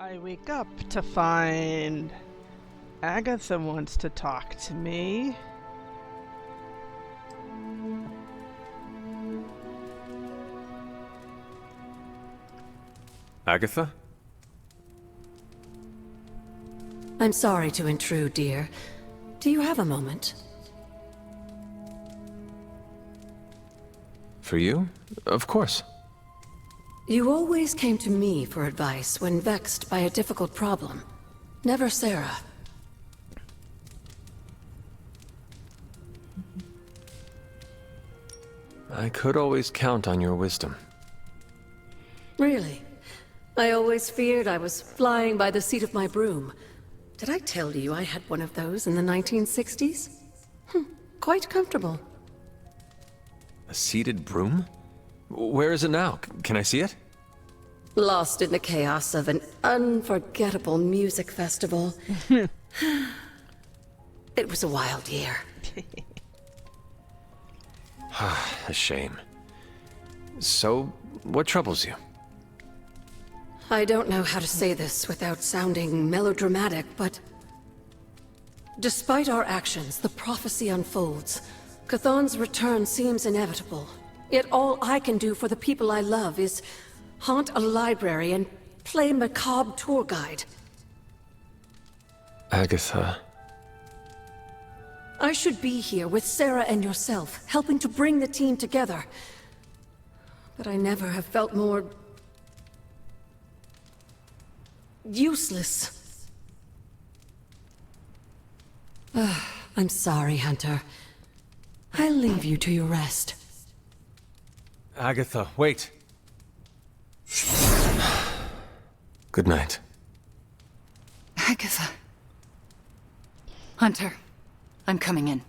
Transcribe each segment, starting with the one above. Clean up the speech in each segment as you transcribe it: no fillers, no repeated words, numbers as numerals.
I wake up to find Agatha wants to talk to me. Agatha? I'm sorry to intrude, dear. Do you have a moment? For you? Of course. You always came to me for advice when vexed by a difficult problem. Never Sarah. I could always count on your wisdom. Really? I always feared I was flying by the seat of my broom. Did I tell you I had one of those in the 1960s? Quite comfortable. A seated broom? Where is it now? Can I see it? Lost in the chaos of an unforgettable music festival. It was a wild year. A shame. So, what troubles you? I don't know how to say this without sounding melodramatic, but... Despite our actions, the prophecy unfolds. Chthon's return seems inevitable. Yet all I can do for the people I love is haunt a library and play macabre tour guide. Agatha... I should be here with Sarah and yourself, helping to bring the team together. But I never have felt more... useless. I'm sorry, Hunter. I'll leave you to your rest. Agatha, wait. Good night. Agatha. Hunter, I'm coming in.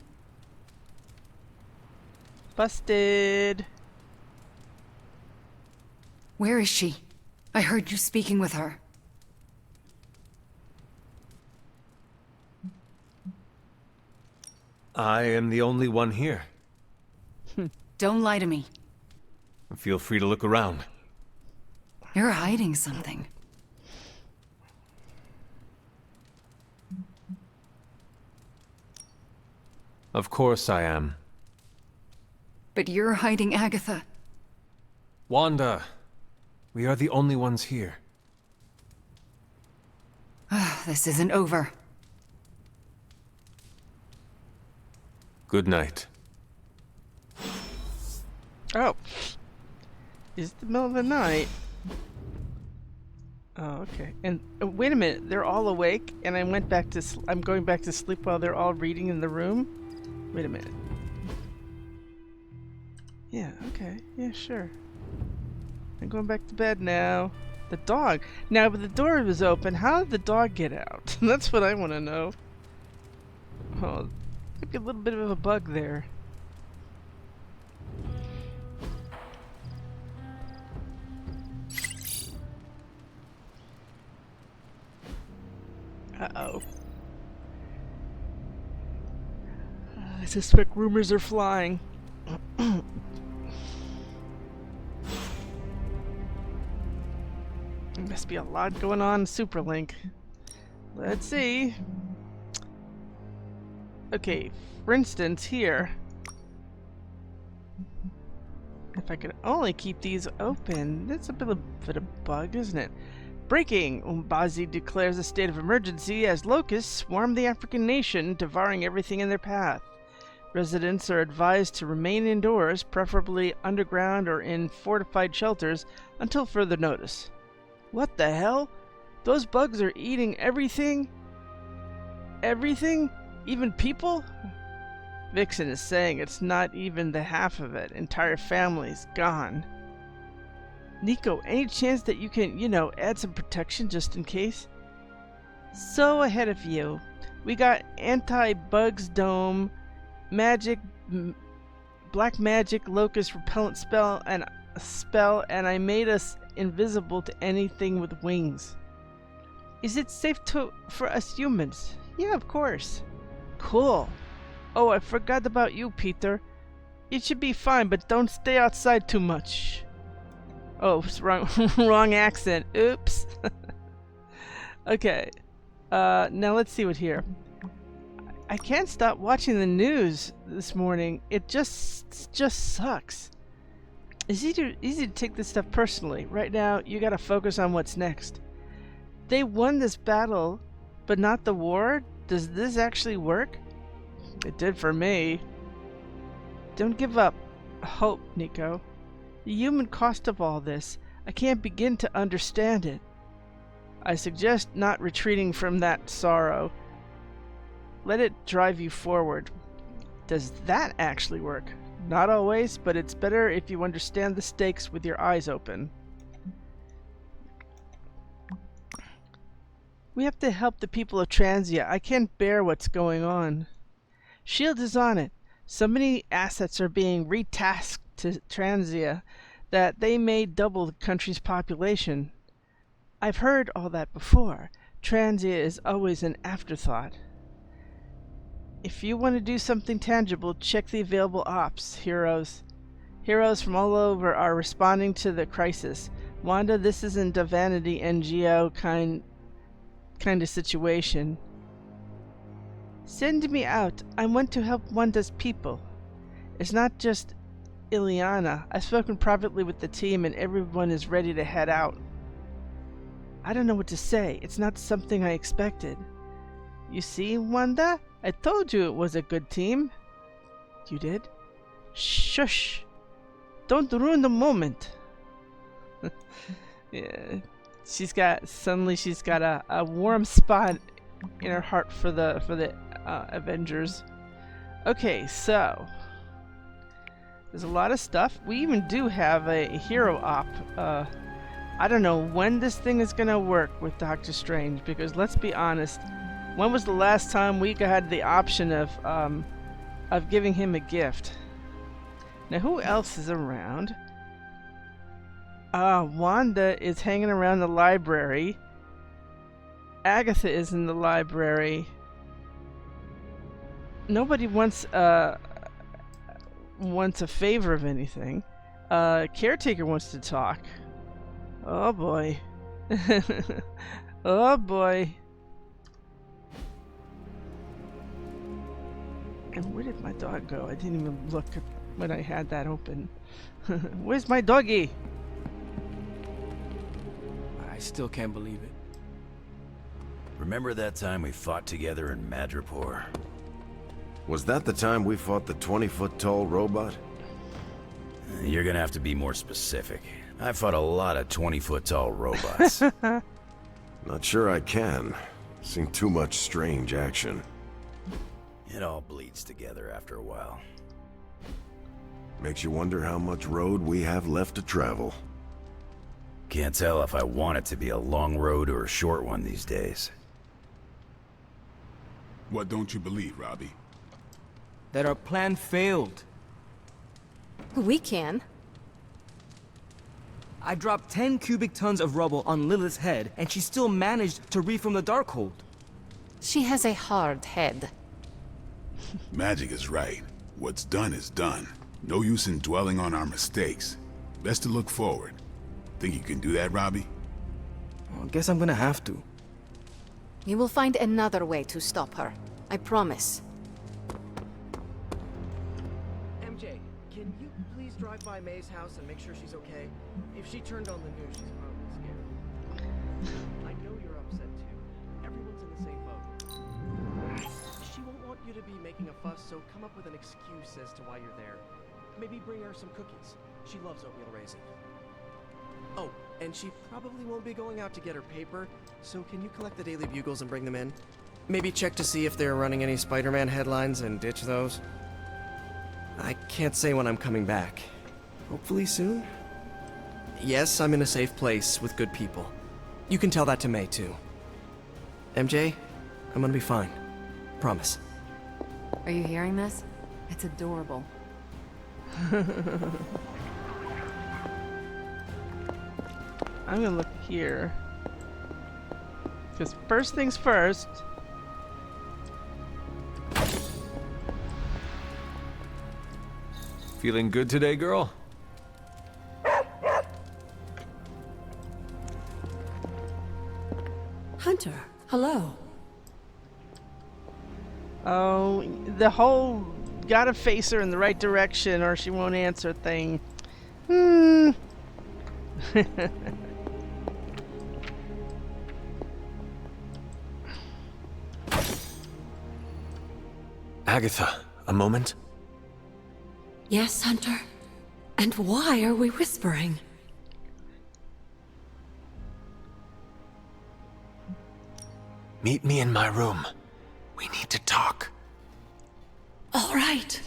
Busted. Where is she? I heard you speaking with her. I am the only one here. Don't lie to me. Feel free to look around. You're hiding something. Of course I am. But you're hiding Agatha. Wanda, we are the only ones here. This isn't over. Good night. Oh. It's the middle of the night. Oh, okay. And wait a minute, they're all awake, and I went back to. I'm going back to sleep while they're all reading in the room. Wait a minute. Yeah. Okay. Yeah. Sure. I'm going back to bed now. The dog. Now, but the door was open. How did the dog get out? That's what I want to know. Oh, maybe a little bit of a bug there. Uh-oh. I suspect rumors are flying. There must be a lot going on in Superlink. Let's see. Okay, for instance, here. If I could only keep these open. That's a bit of a bug, isn't it? Breaking! Umbazi declares a state of emergency as locusts swarm the African nation, devouring everything in their path. Residents are advised to remain indoors, preferably underground or in fortified shelters, until further notice. What the hell? Those bugs are eating everything? Everything? Even people? Vixen is saying it's not even the half of it. Entire families gone. Nico, any chance that you can, add some protection just in case? So ahead of you. We got anti-bugs dome, black magic locust repellent spell, and I made us invisible to anything with wings. Is it safe for us humans? Yeah, of course. Cool. Oh, I forgot about you, Peter. It should be fine, but don't stay outside too much. Oh, wrong accent. Oops. Okay. Now let's see what here. I can't stop watching the news this morning. It just sucks. It's easy to take this stuff personally. Right now, you gotta focus on what's next. They won this battle, but not the war? Does this actually work? It did for me. Don't give up hope, Nico. The human cost of all this, I can't begin to understand it. I suggest not retreating from that sorrow. Let it drive you forward. Does that actually work? Not always, but it's better if you understand the stakes with your eyes open. We have to help the people of Transia. I can't bear what's going on. Shield is on it. So many assets are being retasked to Transia that they may double the country's population. I've heard all that before. Transia is always an afterthought. If you want to do something tangible, check the available ops, heroes. Heroes from all over are responding to the crisis. Wanda, this isn't a vanity NGO kind of situation. Send me out. I want to help Wanda's people. It's not just Ileana. I've spoken privately with the team and everyone is ready to head out. I don't know what to say. It's not something I expected. You see, Wanda? I told you it was a good team. You did? Shush! Don't ruin the moment. Yeah, she's got a warm spot in her heart for the Avengers. Okay, so there's a lot of stuff. We even do have a hero op. I don't know when this thing is gonna work with Doctor Strange, because let's be honest, when was the last time we had the option of giving him a gift? Now, who else is around? Wanda is hanging around the library. Agatha is in the library. Nobody wants a favor of anything. Caretaker wants to talk. Oh boy. Oh boy. And where did my dog go? I didn't even look when I had that open. Where's my doggy? I still can't believe it. Remember that time we fought together in Madripoor? Was that the time we fought the 20-foot-tall robot? You're gonna have to be more specific. I fought a lot of 20-foot-tall robots. Not sure I can. Seen too much strange action. It all bleeds together after a while. Makes you wonder how much road we have left to travel. Can't tell if I want it to be a long road or a short one these days. What don't you believe, Robbie? That our plan failed. We can. I dropped 10 cubic tons of rubble on Lilith's head, and she still managed to read from the Darkhold. She has a hard head. Magic is right. What's done is done. No use in dwelling on our mistakes. Best to look forward. Think you can do that, Robbie? Well, I guess I'm gonna have to. You will find another way to stop her. I promise. MJ, can you please drive by May's house and make sure she's okay? If she turned on the news, she's probably scared. I know you're upset too. Everyone's in the same boat. She won't want you to be making a fuss, so come up with an excuse as to why you're there. Maybe bring her some cookies. She loves oatmeal raisin. Oh, and she probably won't be going out to get her paper, so can you collect the Daily Bugles and bring them in? Maybe check to see if they're running any Spider-Man headlines and ditch those. I can't say when I'm coming back. Hopefully soon? Yes, I'm in a safe place with good people. You can tell that to May, too. MJ, I'm gonna be fine. Promise. Are you hearing this? It's adorable. I'm gonna look here. Because first things first. Feeling good today, girl? Hunter, hello. Oh, the whole gotta face her in the right direction or she won't answer thing. Agatha, a moment? Yes, Hunter? And why are we whispering? Meet me in my room. We need to talk. All right.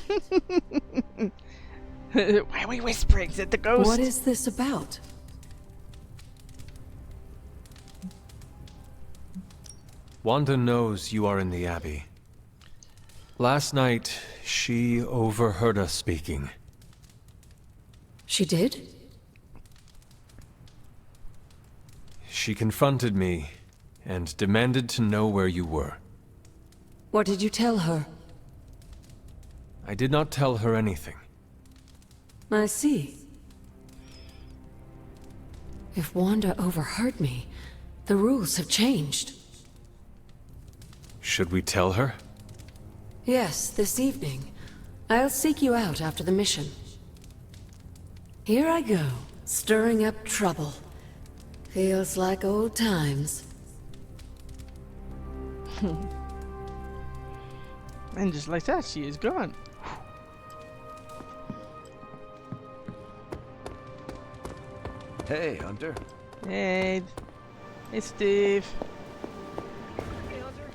Why are we whispering? Is it the ghost? What is this about? Wanda knows you are in the Abbey. Last night, she overheard us speaking. She did? She confronted me and demanded to know where you were. What did you tell her? I did not tell her anything. I see. If Wanda overheard me, the rules have changed. Should we tell her? Yes, this evening. I'll seek you out after the mission. Here I go, stirring up trouble. Feels like old times. And just like that, she is gone. Hey, Hunter. Hey. Hey, Steve. Hey, Hunter.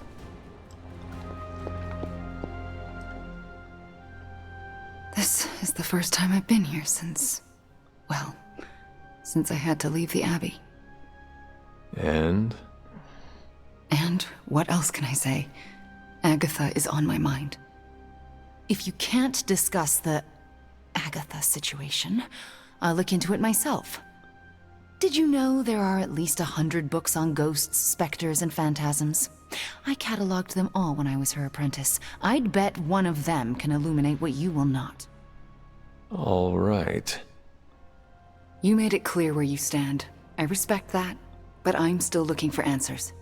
This is the first time I've been here since... well, since I had to leave the Abbey. And? And what else can I say? Agatha is on my mind. If you can't discuss the Agatha situation, I'll look into it myself. Did you know there are at least 100 books on ghosts, specters, and phantasms? I cataloged them all when I was her apprentice. I'd bet one of them can illuminate what you will not. All right. You made it clear where you stand. I respect that, but I'm still looking for answers.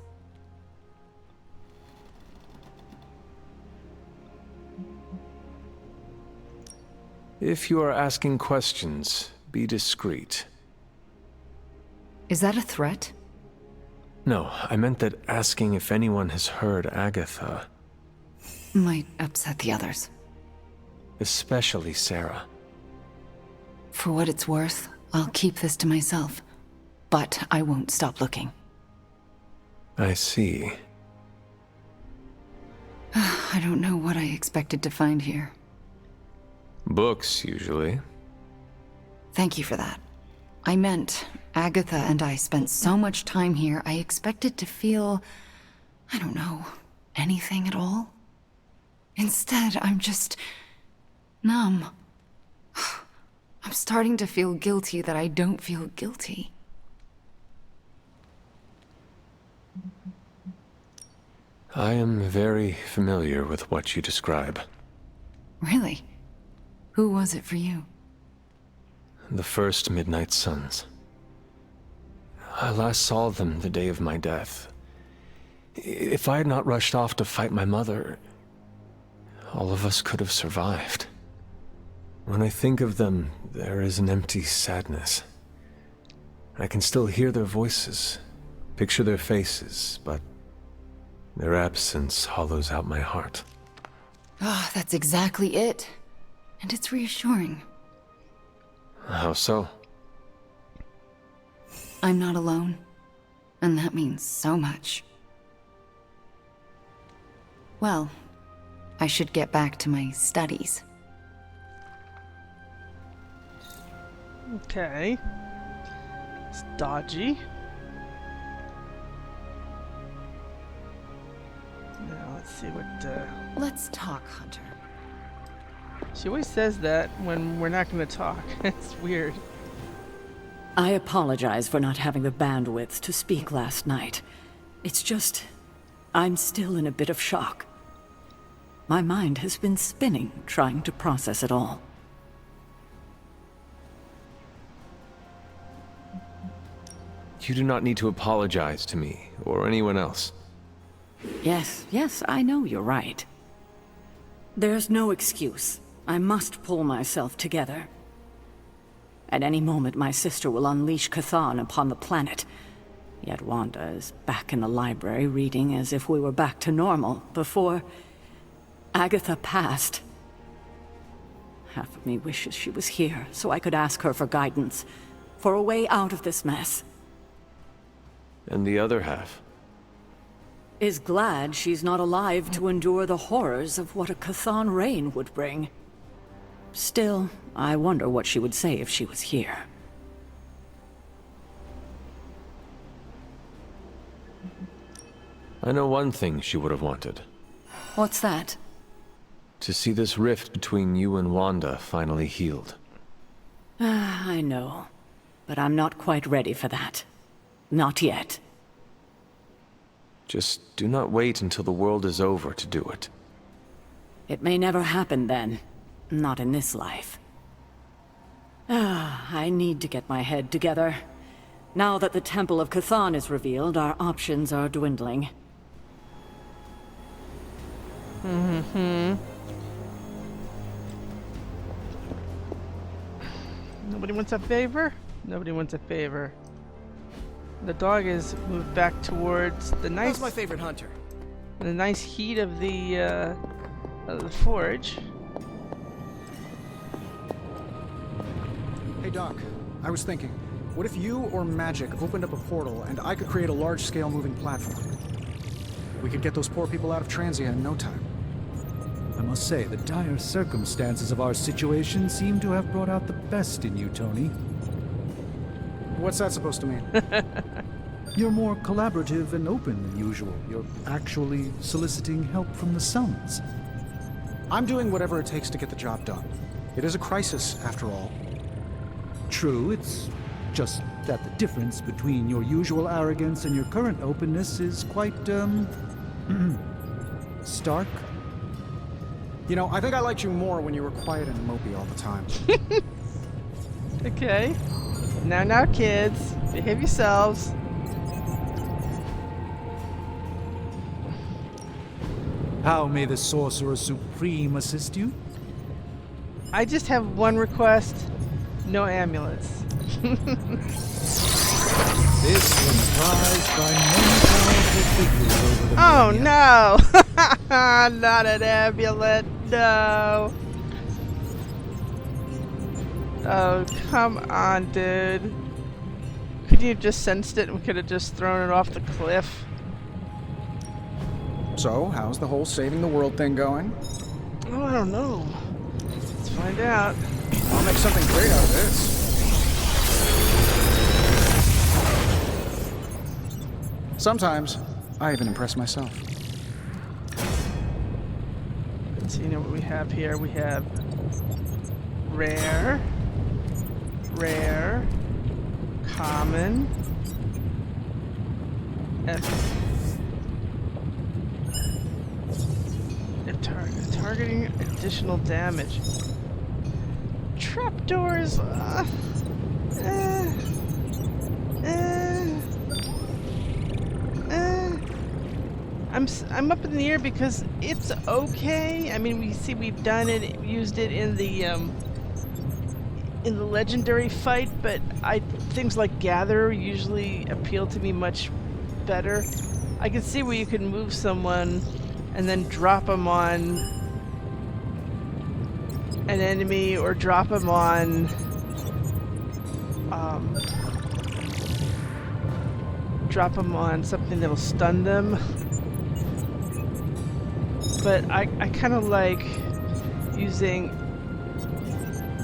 If you are asking questions, be discreet. Is that a threat? No, I meant that asking if anyone has heard Agatha. Might upset the others. Especially Sarah. For what it's worth, I'll keep this to myself. But I won't stop looking. I see. I don't know what I expected to find here. Books, usually. Thank you for that. I meant, Agatha and I spent so much time here, I expected to feel... I don't know, anything at all? Instead, I'm just... numb. I'm starting to feel guilty that I don't feel guilty. I am very familiar with what you describe. Really? Who was it for you? The first Midnight Suns. I last saw them the day of my death. If I had not rushed off to fight my mother, all of us could have survived. When I think of them, there is an empty sadness. I can still hear their voices, picture their faces, but their absence hollows out my heart. Oh, that's exactly it. And it's reassuring. How so? I'm not alone. And that means so much. Well, I should get back to my studies. Okay. It's dodgy. Now let's see what, Let's talk, Hunter. She always says that when we're not gonna talk. It's weird. I apologize for not having the bandwidth to speak last night. It's just... I'm still in a bit of shock. My mind has been spinning, trying to process it all. You do not need to apologize to me or anyone else. Yes, I know you're right. There's no excuse. I must pull myself together. At any moment, my sister will unleash Chthon upon the planet. Yet Wanda is back in the library reading as if we were back to normal before Agatha passed. Half of me wishes she was here so I could ask her for guidance, for a way out of this mess. And the other half? Is glad she's not alive to endure the horrors of what a Chthon reign would bring. Still, I wonder what she would say if she was here. I know one thing she would have wanted. What's that? To see this rift between you and Wanda finally healed. I know, but I'm not quite ready for that. Not yet. Just do not wait until the world is over to do it. It may never happen then. Not in this life. I need to get my head together. Now that the Temple of Chthon is revealed, our options are dwindling. Nobody wants a favor? Nobody wants a favor. The dog is moved back towards the nice... That's my favorite hunter. The nice heat of the forge. Hey Doc, I was thinking, what if you or magic opened up a portal and I could create a large-scale moving platform? We could get those poor people out of Transient in no time. I must say, the dire circumstances of our situation seem to have brought out the best in you, Tony. What's that supposed to mean? You're more collaborative and open than usual. You're actually soliciting help from the Suns. I'm doing whatever it takes to get the job done. It is a crisis, after all. True, it's just that the difference between your usual arrogance and your current openness is quite, stark. You know, I think I liked you more when you were quiet and mopey all the time. Okay. Now, kids. Behave yourselves. How may the Sorcerer Supreme assist you? I just have one request. No amulets. This was prized by many talented figures over the Oh millennia. no! Not an amulet, no! Oh, come on, dude. Could you have just sensed it and we could have just thrown it off the cliff? So, how's the whole saving the world thing going? Oh, I don't know. Let's find out. I'll make something great out of this. Sometimes, I even impress myself. Let's see, you know what we have here? We have rare, common, targeting additional damage. Trapdoors. I'm up in the air because it's okay. I mean, we've done it, used it in the legendary fight, but things like gather usually appeal to me much better. I can see where you can move someone and then drop them on an enemy or drop them on something that'll stun them. But I kind of like using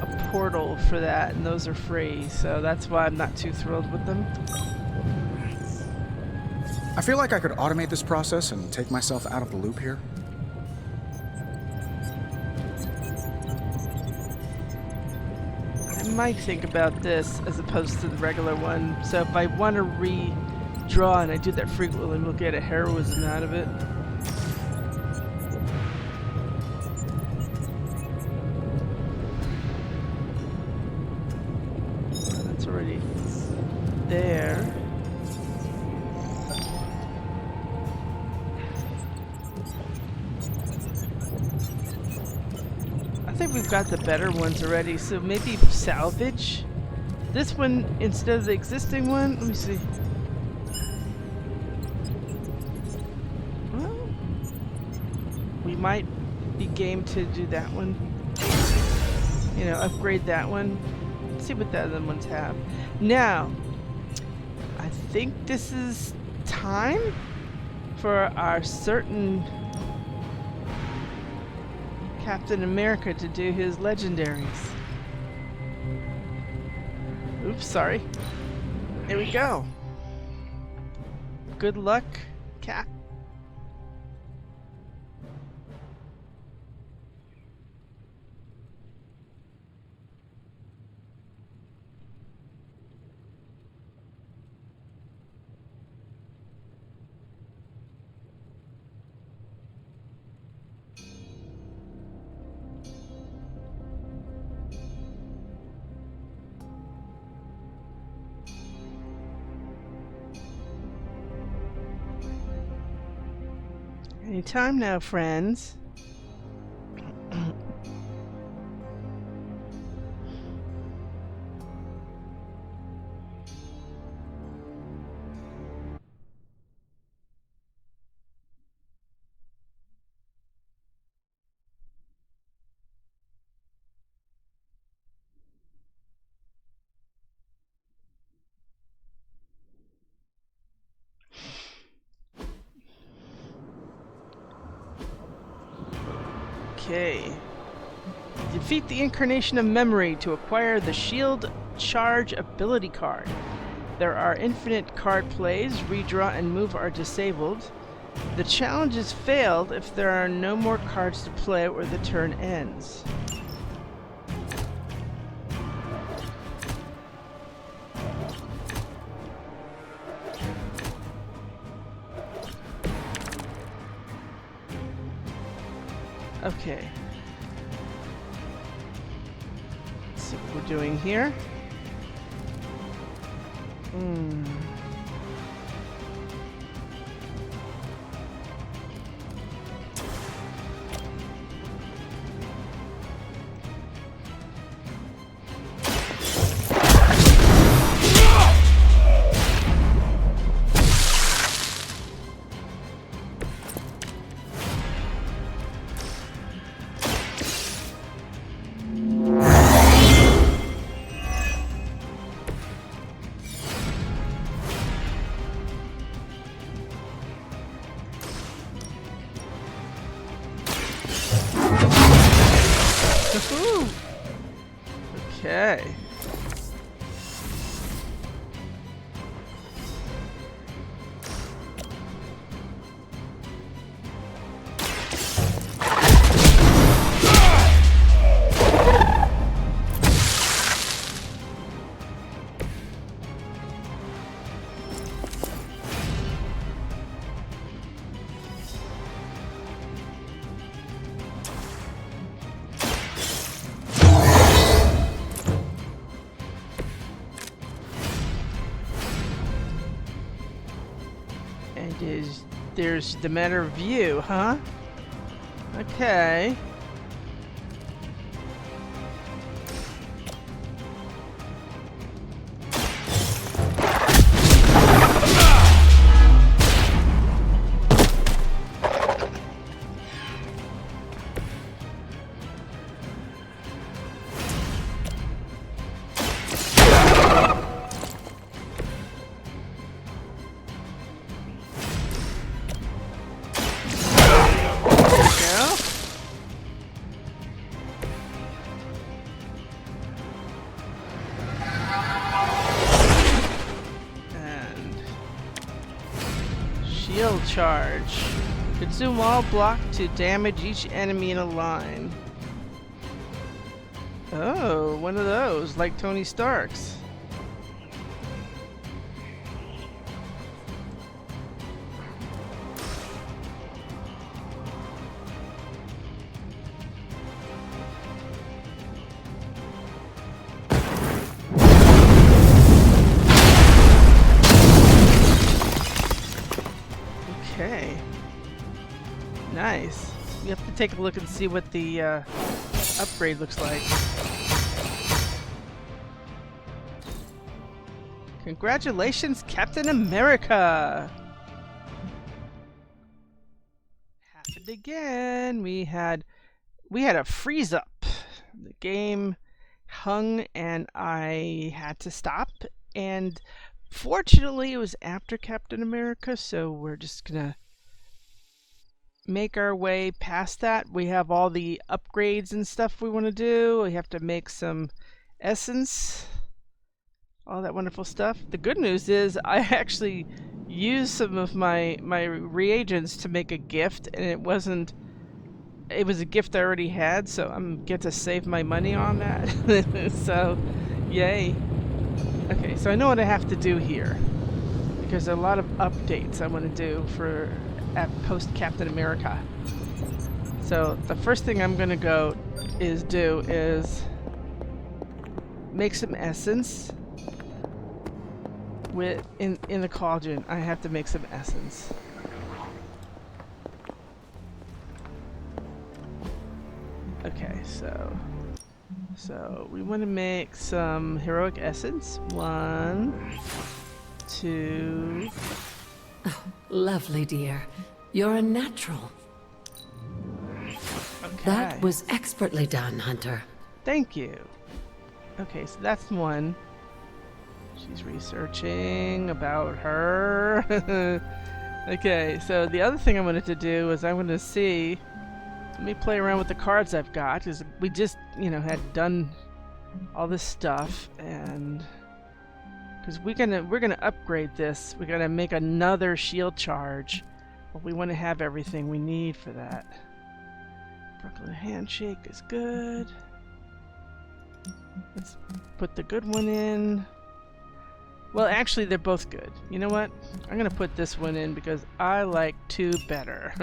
a portal for that, and those are free, so that's why I'm not too thrilled with them. I feel like I could automate this process and take myself out of the loop here. I might think about this as opposed to the regular one, so if I want to redraw, and I do that frequently, we'll get a heroism out of it. That's already there. got the better ones already, so maybe salvage this one instead of the existing one. Let me see. Well, we might be game to do that one. You know, upgrade that one. Let's see what the other ones have. Now, I think this is time for our certain Captain America to do his legendaries. Oops, sorry. Here we go. Good luck, Cap. Anytime now, friends. Okay. Defeat the Incarnation of Memory to acquire the Shield Charge ability card. There are infinite card plays, redraw and move are disabled. The challenge is failed if there are no more cards to play or the turn ends. Okay. Let's see what we're doing here. Okay. There's the matter of view, huh? Okay. Charge. Consume all block to damage each enemy in a line. Oh, one of those, like Tony Stark's. Okay. Nice. We have to take a look and see what the this upgrade looks like. Congratulations, Captain America! Happened again. We had a freeze up. The game hung and I had to stop, and fortunately it was after Captain America, so we're just gonna make our way past that. We have all the upgrades and stuff we want to do. We have to make some essence, all that wonderful stuff. The good news is I actually used some of my reagents to make a gift, and it was a gift I already had, so I'm get to save my money on that. So yay. Okay, so I know what I have to do here, because there are a lot of updates I want to do for post Captain America. So the first thing I'm gonna go do is make some essence in the cauldron. I have to make some essence. Okay, so we want to make some heroic essence. 1, 2. Oh, lovely, dear. You're a natural. Okay. That was expertly done, Hunter. Thank you. Okay, so that's one. She's researching about her. Okay, so the other thing I wanted to do is I want to see. Let me play around with the cards I've got, because we just, had done all this stuff, and because we're gonna upgrade this, we're gonna make another shield charge, but we want to have everything we need for that. Brooklyn Handshake is good. Let's put the good one in. Well, actually, they're both good. You know what? I'm gonna put this one in because I like 2 better.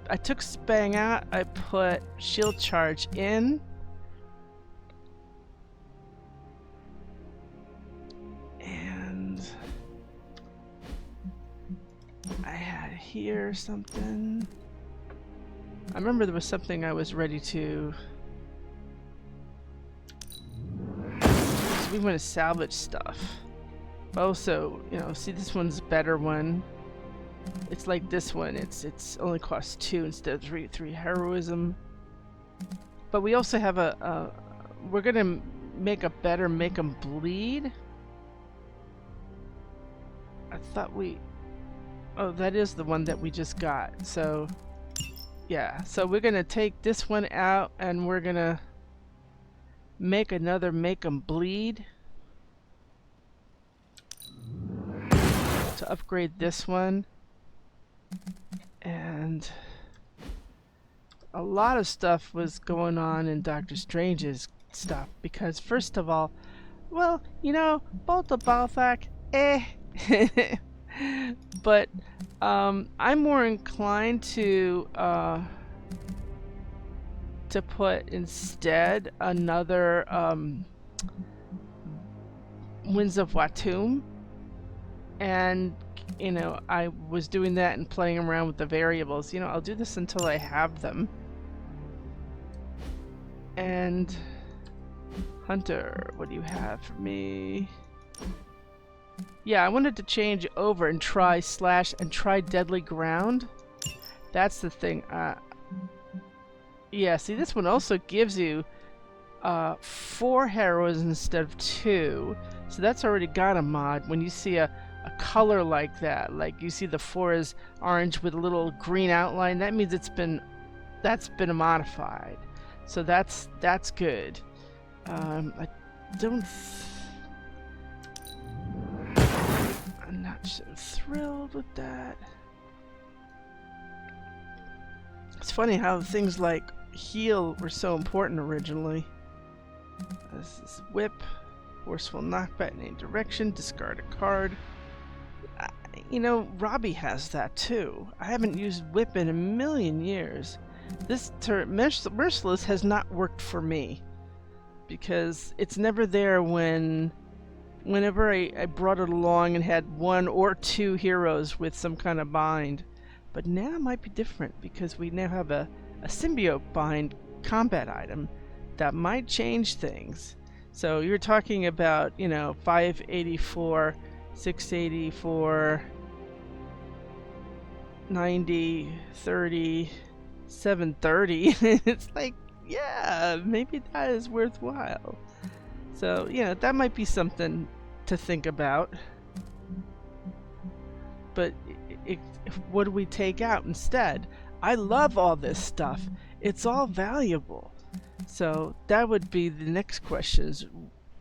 I took Spang out, I put Shield Charge in. And I had here something. I remember there was something I was ready to. So we want to salvage stuff. Also, see, this one's a better one. It's like this one. It's only costs 2 instead of 3 heroism. But we also have we're gonna make a better make 'em bleed. I thought oh, that is the one that we just got. So yeah, so we're gonna take this one out and we're gonna make another make 'em bleed to upgrade this one. And a lot of stuff was going on in Doctor Strange's stuff, because first of all, well, both of Balthak, but I'm more inclined to put instead another Winds of Watum, and I was doing that and playing around with the variables. I'll do this until I have them. And Hunter, what do you have for me? Yeah, I wanted to change over and try Deadly Ground. That's the thing. Yeah, see, this one also gives you 4 heroes instead of 2. So that's already got a mod. When you see a color like that, like you see the 4 is orange with a little green outline, that means that's been modified. So that's good. I don't. I'm not so thrilled with that. It's funny how things like heal were so important originally. This is whip, forceful knockback in any direction, discard a card. Robbie has that too. I haven't used whip in a million years. This Merciless has not worked for me because it's never there whenever I brought it along and had 1 or 2 heroes with some kind of bind. But now it might be different because we now have a a symbiote bind combat item that might change things. So you're talking about, 584, 684, 90, 30, 730. It's like, yeah, maybe that is worthwhile. So, that might be something to think about. But what do we take out instead? I love all this stuff. It's all valuable. So that would be the next question is,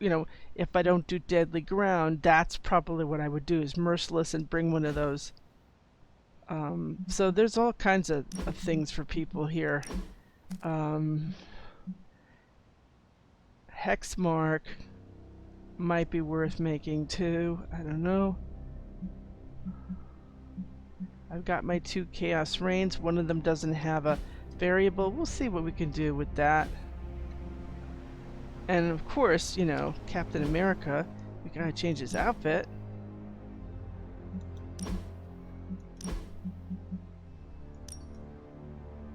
if I don't do Deadly Ground, that's probably what I would do, is Merciless and bring one of those. So there's all kinds of things for people here. Hex Mark might be worth making too. I don't know. I've got my 2 Chaos Reigns. One of them doesn't have a variable. We'll see what we can do with that. And of course, Captain America, we gotta change his outfit.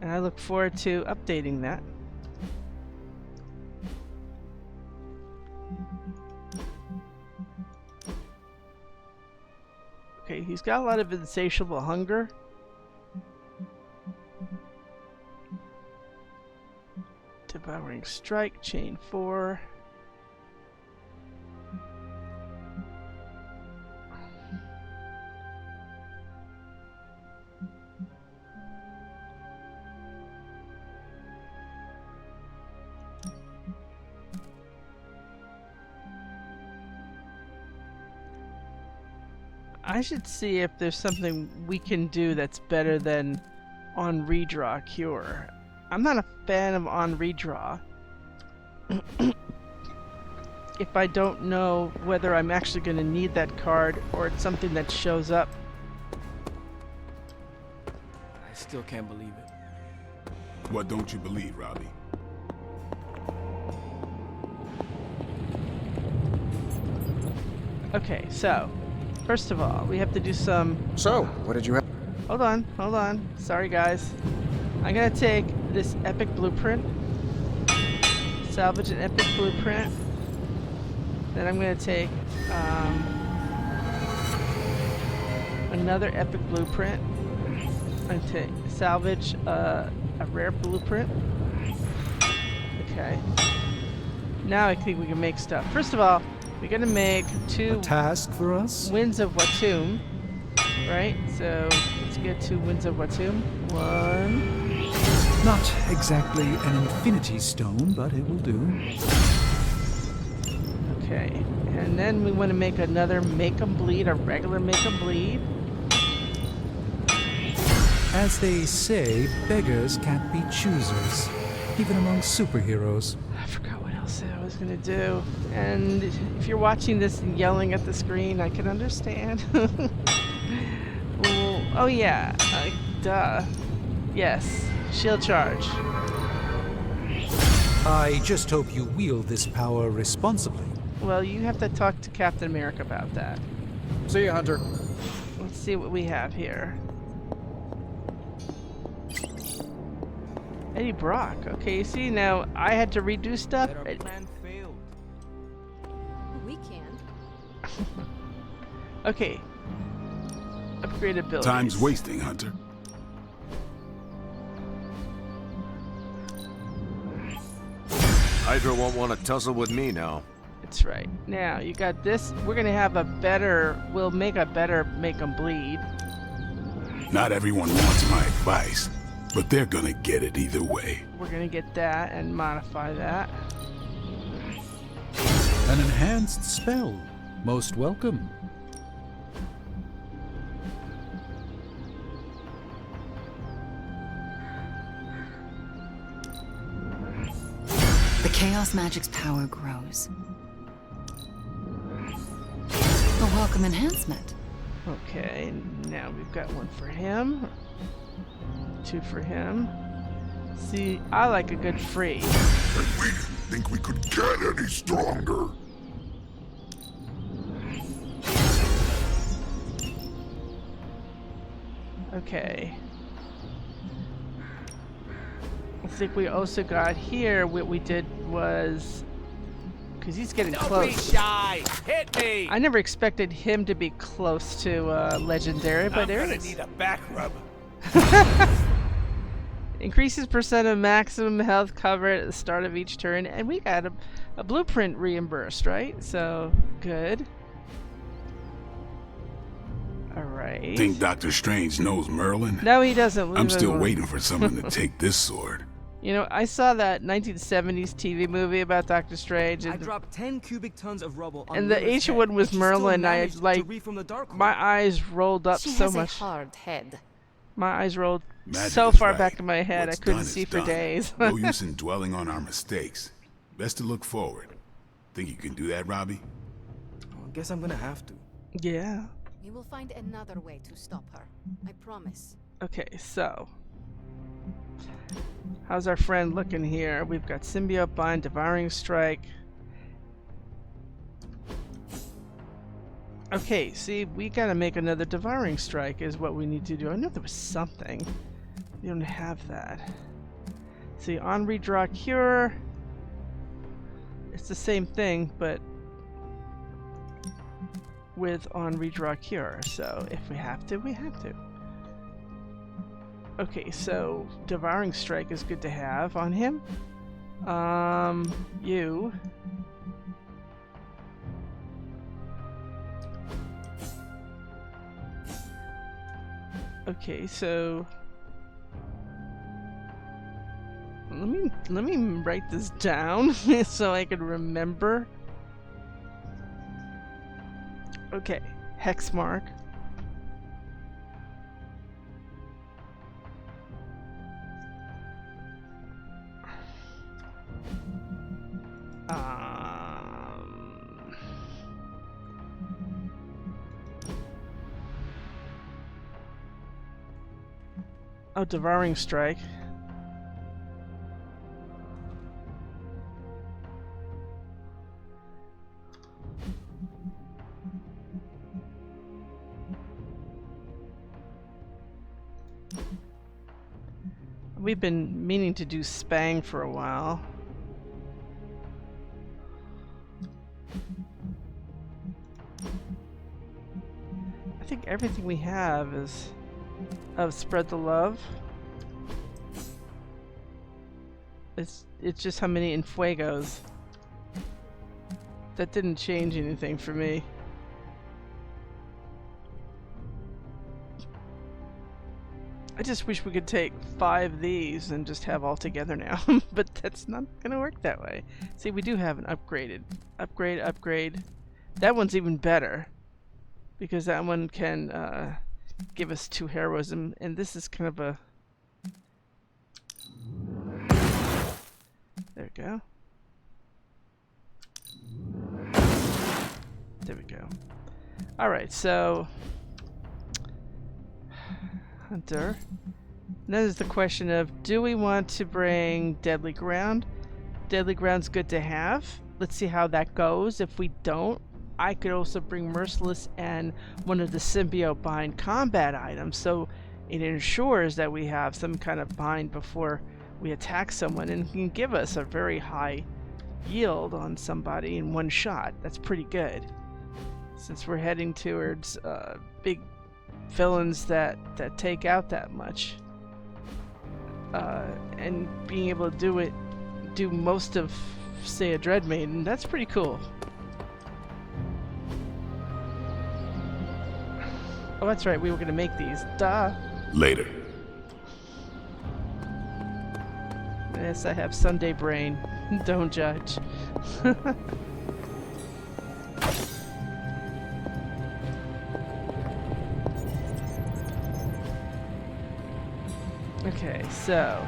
And I look forward to updating that. Okay, he's got a lot of insatiable hunger. Devouring Strike, Chain 4. I should see if there's something we can do that's better than on redraw cure. I'm not a fan of on redraw. If I don't know whether I'm actually going to need that card or it's something that shows up. I still can't believe it. What don't you believe, Robbie? Okay, so first of all, we have to do some... So, what did you have? Hold on. Sorry, guys. I'm gonna take this epic blueprint, salvage an epic blueprint. Then I'm gonna take another epic blueprint. I'm gonna salvage a rare blueprint. Okay. Now I think we can make stuff. First of all, we're gonna make 2 task for us? Winds of Watum, right? So let's get 2 Winds of Watum. 1. Not exactly an infinity stone, but it will do. Okay, and then we want to make another Make 'em Bleed, a regular Make 'em Bleed. As they say, beggars can't be choosers, even among superheroes. I forgot what else I was gonna do. And if you're watching this and yelling at the screen, I can understand. Well, oh yeah, duh. Yes, shield charge. I just hope you wield this power responsibly. Well, you have to talk to Captain America about that. See you, Hunter. Let's see what we have here. Eddie Brock. Okay, you see, now I had to redo stuff. Our plan failed. We can. Okay. Upgrade abilities. Time's wasting, Hunter. Hydra won't want to tussle with me now. That's right. Now, you got this. We're going to have a better... We'll make a better Make 'em Bleed. Not everyone wants my advice, but they're gonna get it either way. We're going to get that and modify that. An enhanced spell. Most welcome. The Chaos Magic's power grows. A welcome enhancement. Okay, now we've got 1 for him. 2 for him. See, I like a good free. And we didn't think we could get any stronger. Okay. think we also got here, what we did was, because he's getting Don't close. be shy. Hit me. I never expected him to be close to Legendary, but there it is. Need a back rub. Increases percent of maximum health cover at the start of each turn, and we got a blueprint reimbursed, right? So, good. Alright. Think Doctor Strange knows Merlin? No, he doesn't. I'm still waiting for someone to take this sword. You know, I saw that 1970s TV movie about Doctor Strange, I and, dropped 10 cubic tons of rubble on and the Lilith's ancient head, one was and she still Merlin. I managed like to read from the Darkhold. my eyes rolled up She so has much. a hard head. My eyes rolled Magic so is far right. back in my head What's I couldn't done see is for done. days. No use in dwelling on our mistakes. Best to look forward. Think you can do that, Robbie? I guess I'm gonna have to. Yeah. We will find another way to stop her. I promise. Okay, so how's our friend looking here? We've got Symbiote Bind, Devouring Strike. Okay, see, we gotta make another Devouring Strike is what we need to do. I know there was something. We don't have that. See, on redraw cure. It's the same thing, but with on redraw cure. So if we have to, we have to. Okay, so Devouring Strike is good to have on him. You. Okay, so let me write this down so I can remember. Okay, hex mark. Oh, Devouring Strike. We've been meaning to do Spang for a while. I think everything we have is of Spread the Love. It's just how many Enfuegos. That didn't change anything for me. I just wish we could take 5 of these and just have all together now, but that's not gonna work that way. See, we do have an upgraded. Upgrade. That one's even better, because that one can give us 2 heroism, and this is kind of a... There we go. There we go. Alright, so... Hunter. Then there's the question of, do we want to bring Deadly Ground? Deadly Ground's good to have. Let's see how that goes. If we don't, I could also bring Merciless and one of the Symbiote Bind combat items, so it ensures that we have some kind of bind before we attack someone, and can give us a very high yield on somebody in one shot. That's pretty good, since we're heading towards big villains that take out that much, and being able to do most of, say, a Dread Maiden. That's pretty cool. Oh, that's right, we were gonna make these. Duh. Later. Yes, I have Sunday brain. Don't judge. Okay, so...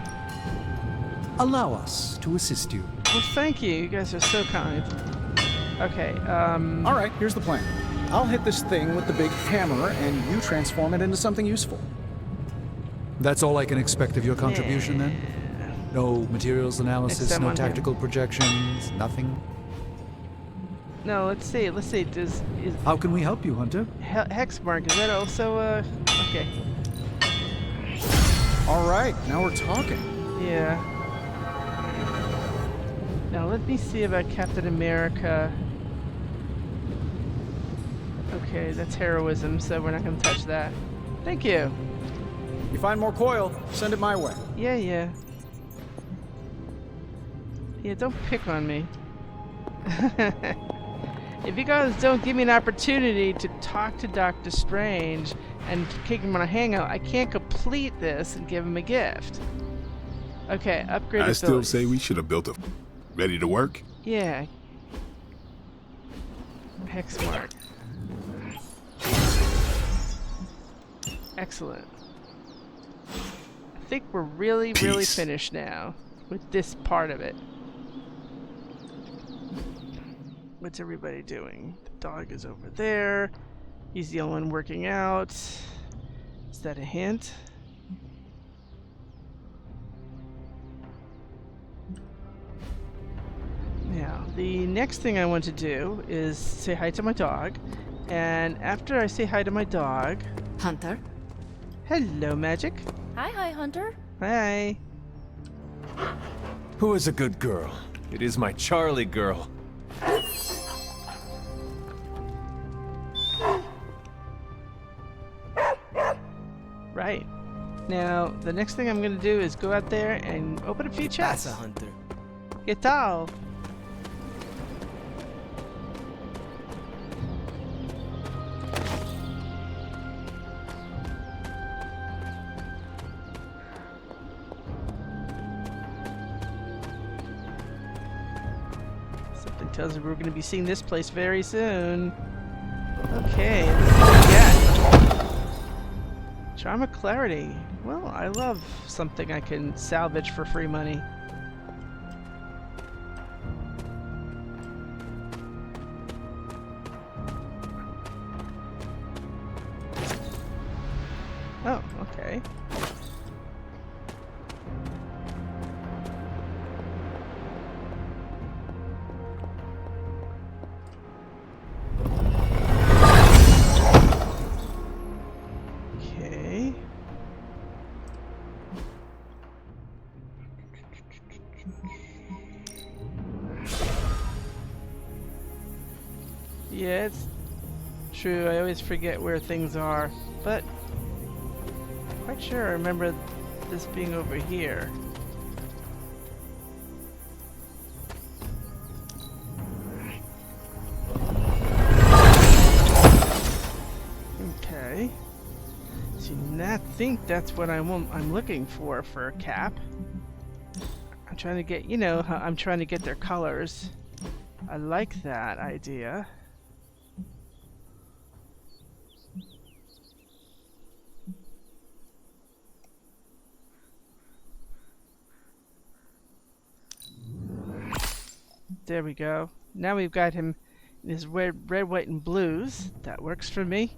Allow us to assist you. Well, thank you. You guys are so kind. Okay, Alright, here's the plan. I'll hit this thing with the big hammer, and you transform it into something useful. That's all I can expect of your contribution, then? No materials analysis, Except no on him. tactical projections, nothing? No, let's see. Is How can we help you, Hunter? Hexmark, is that also, okay. Alright, now we're talking. Yeah. Now let me see about Captain America. Okay, that's heroism, so we're not gonna touch that. Thank you. You find more coil, send it my way. Yeah, yeah. Yeah, don't pick on me. If you guys don't give me an opportunity to talk to Doctor Strange and kick him on a hangout, I can't complete this and give him a gift. Okay, upgrade I still say we should have built a... Ready to work? Yeah. Hex mark. Excellent. I think we're really finished now with this part of it. What's everybody doing? The dog is over there. He's the only one working out. Is that a hint? Now, the next thing I want to do is say hi to my dog. And after I say hi to my dog... Hunter? Hello, Magic. Hi, Hunter. Hi. Who is a good girl? It is my Charlie girl. Right. Now, the next thing I'm going to do is go out there and open a few chests. That's a Hunter. ¿Qué tal? Something tells me we're going to be seeing this place very soon. Okay, let's see what we got. Charm of Clarity. Well, I love something I can salvage for free money. Oh, okay. Okay. Yeah, it's true. I always forget where things are, but quite sure I remember this being over here. Okay. See, I think that's what I'm looking for a cap. I'm trying to get, you know, I'm trying to get their colors. I like that idea. There we go. Now we've got him in his red, white, and blues. That works for me.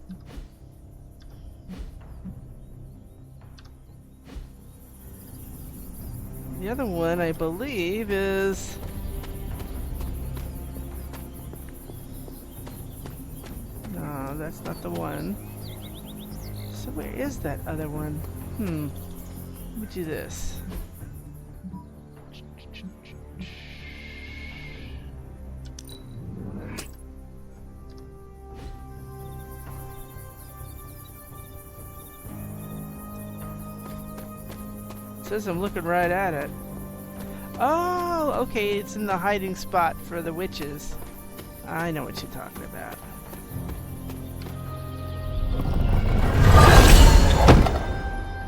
The other one, I believe, is... No, that's not the one. So where is that other one? Let me do this. Says I'm looking right at it. Oh, okay, it's in the hiding spot for the witches. I know what you're talking about.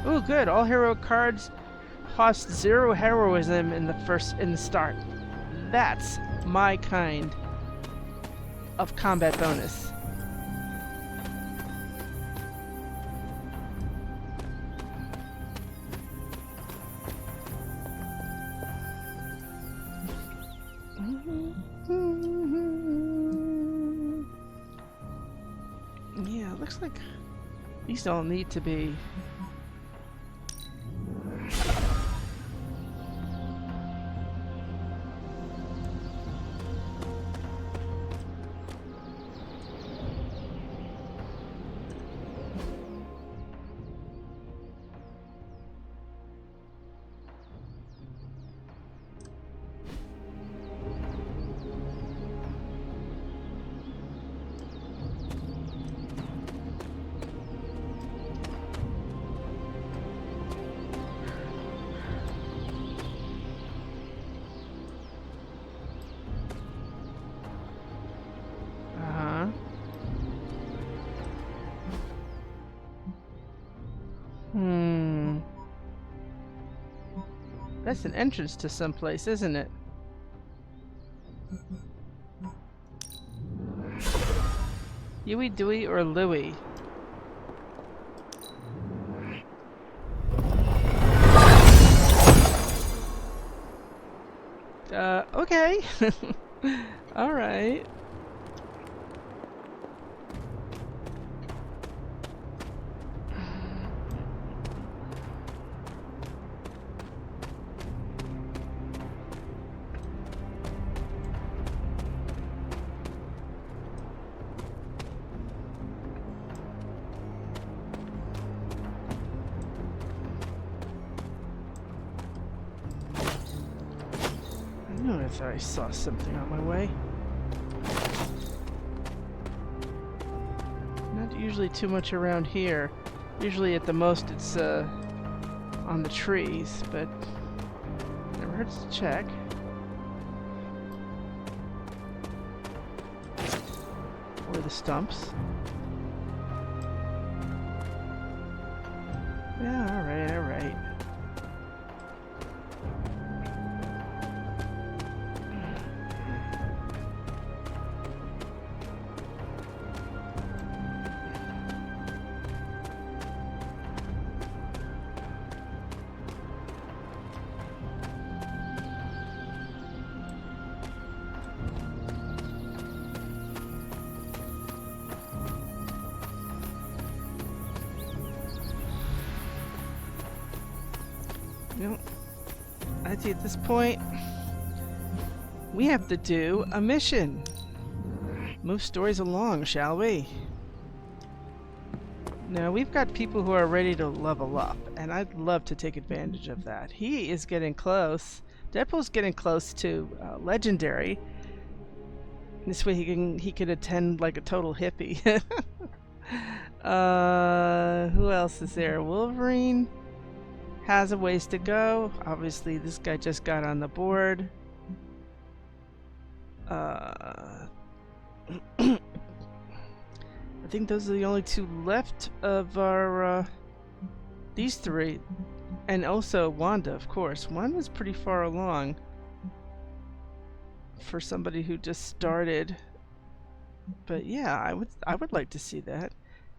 Oh, good. All hero cards cost 0 heroism in the start. That's my kind of combat bonus. Yeah, it looks like these don't need to be. That's an entrance to some place, isn't it? Huey, Dewey, or Louie? Okay. Alright. I thought I saw something on my way. Not usually too much around here. Usually at the most it's on the trees, but never hurts to check. Or the stumps. Yeah, alright, alright. No, I see at this point, we have to do a mission. Move stories along, shall we? Now, we've got people who are ready to level up, and I'd love to take advantage of that. He is getting close. Deadpool's getting close to Legendary. This way he can attend like a total hippie. Who else is there? Wolverine has a ways to go. Obviously, this guy just got on the board. I think those are the only two left of our these three, and also Wanda, of course. Wanda's pretty far along for somebody who just started. But yeah, I would like to see that.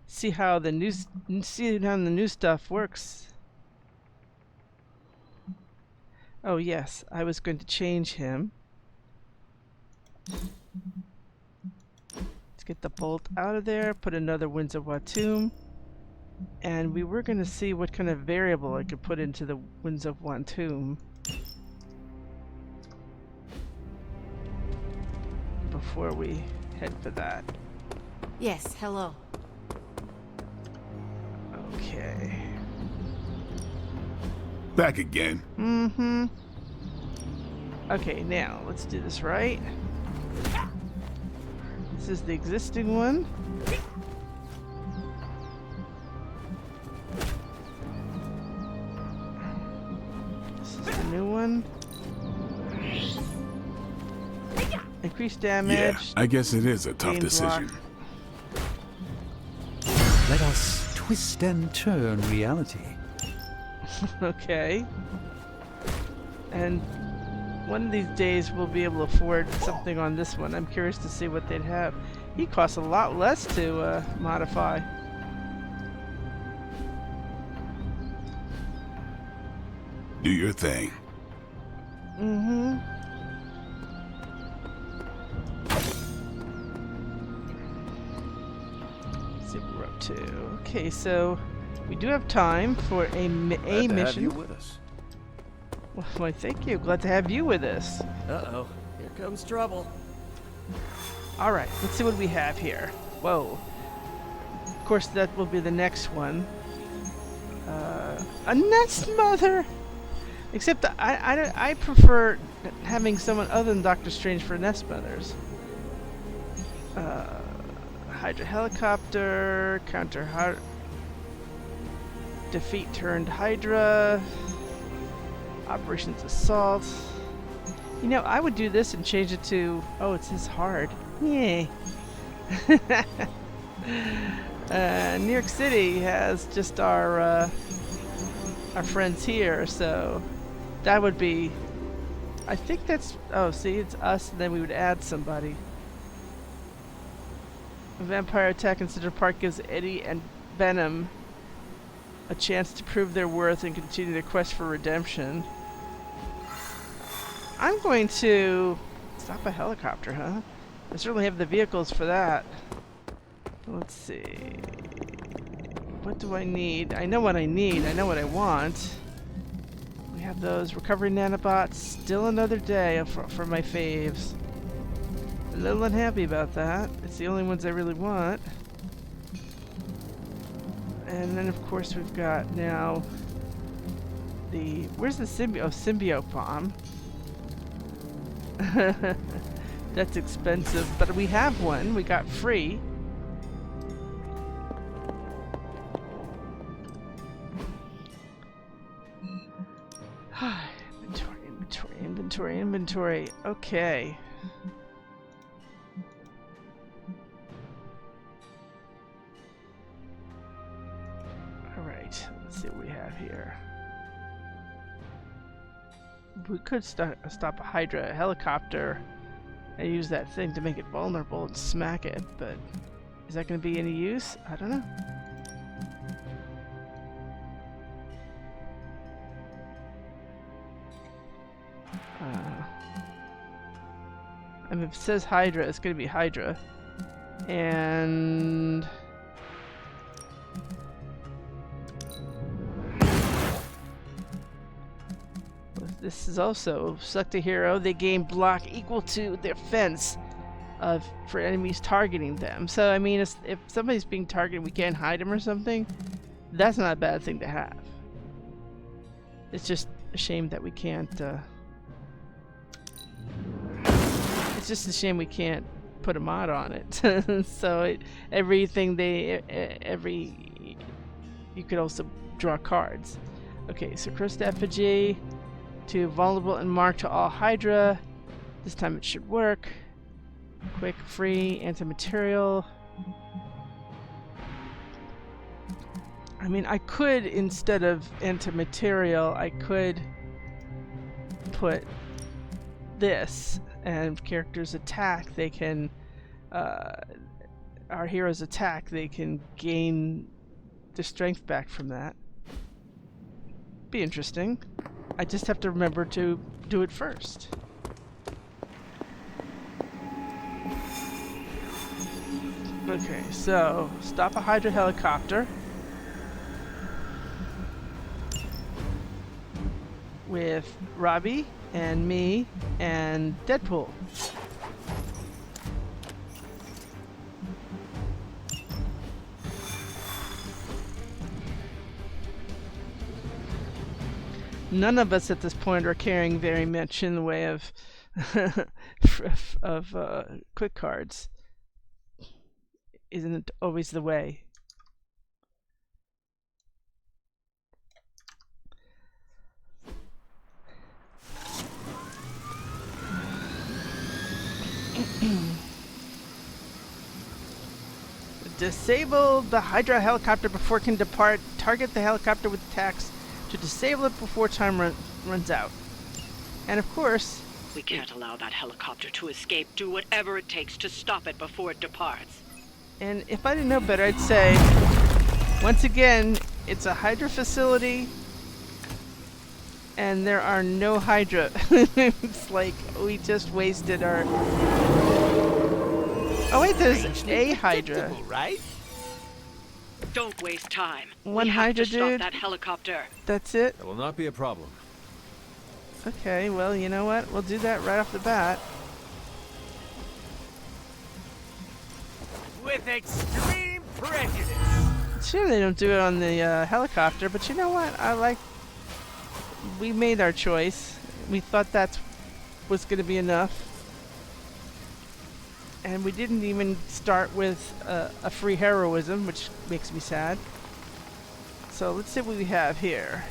See how the new stuff works. Oh yes, I was going to change him. Let's get the bolt out of there, put another Winds of Watum, and we were going to see what kind of variable I could put into the Winds of Watum before we head for that. Yes, hello. Okay. Back again. Mm-hmm. Okay, now let's do this right. This is the existing one. This is the new one. Increased damage. Yeah, I guess it is a tough decision. Let us twist and turn reality. Okay. And one of these days we'll be able to afford something on this one. I'm curious to see what they'd have. He costs a lot less to modify. Do your thing. Mm-hmm. Let's see what we're up to. Okay, so we do have time for a mission. Glad to have you with us. Well, why, thank you. Glad to have you with us. Uh-oh. Here comes trouble. Alright, let's see what we have here. Whoa. Of course, that will be the next one. A nest mother! Except I prefer having someone other than Doctor Strange for nest mothers. Hydra helicopter, defeat turned Hydra, Operations Assault. You know, I would do this and change it to, oh, it says hard. Yay. New York City has just our friends here, so That would be... I think that's... Oh, see, it's us, and then we would add somebody. A vampire attack in Central Park gives Eddie and Venom a chance to prove their worth and continue their quest for redemption. I'm going to... Stop a helicopter, huh? I certainly have the vehicles for that. Let's see... What do I need? I know what I need. I know what I want. We have those recovery nanobots. Still another day for my faves. A little unhappy about that. It's the only ones I really want. And then of course we've got now the... Where's the symbiote bomb? That's expensive, but we have one. We got free. Inventory. Okay. Alright, let's see what we have here. We could stop a Hydra helicopter and use that thing to make it vulnerable and smack it, but is that going to be any use? I don't know. I mean, if it says Hydra, it's going to be Hydra. And... This is also select a hero. They gain block equal to their fence for enemies targeting them. So, I mean, if somebody's being targeted, we can't hide them or something. That's not a bad thing to have. It's just a shame that we can't... It's just a shame we can't put a mod on it. So everything you could also draw cards. Okay, so cursed effigy to vulnerable and marked to all Hydra. This time it should work. Quick, free, anti-material. I mean, I could, instead of anti-material, I could put this. And if characters attack, they can... our heroes attack, they can gain the strength back from that. Be interesting. I just have to remember to do it first. Okay, so stop a Hydra helicopter with Robbie and me and Deadpool. None of us at this point are carrying very much in the way of quick cards. Isn't it always the way? Disable the Hydra helicopter before it can depart. Target the helicopter with attacks to disable it before time runs out. And of course... We can't allow that helicopter to escape. Do whatever it takes to stop it before it departs. And if I didn't know better, I'd say, once again, it's a Hydra facility, and there are no Hydra. It's like we just wasted our... Oh wait, there's a Hydra. Right? Don't waste time. One we Hydra, have to stop dude. that helicopter. That's it? That will not be a problem. Okay, well, you know what? We'll do that right off the bat. With extreme prejudice. Sure, they don't do it on the helicopter, but you know what? We made our choice. We thought that was going to be enough. And we didn't even start with a free heroism, which makes me sad. So let's see what we have here.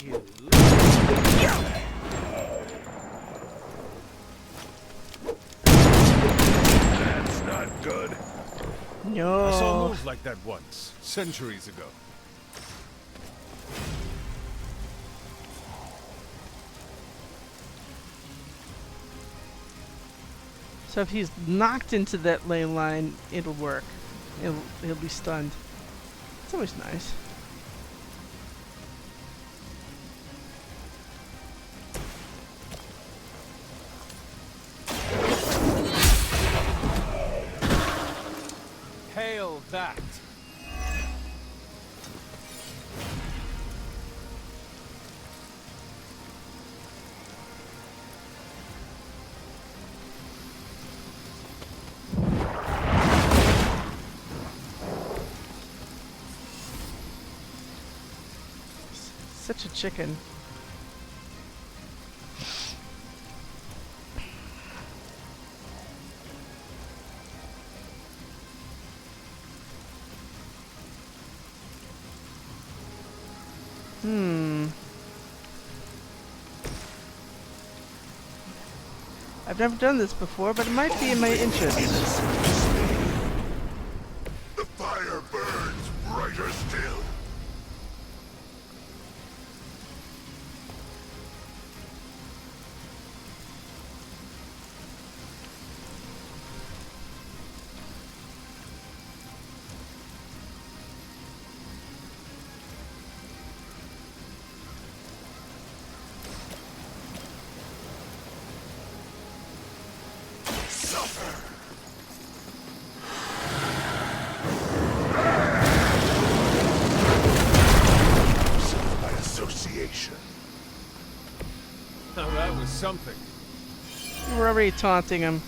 you. That's not good. No. I saw moves like that once, centuries ago. So if he's knocked into that ley line, it'll work. He'll be stunned. It's always nice. Hail that! Such a chicken. I've never done this before, but it might be in my interest. The fire burns brighter still. By association. Now that was something. We're already taunting him.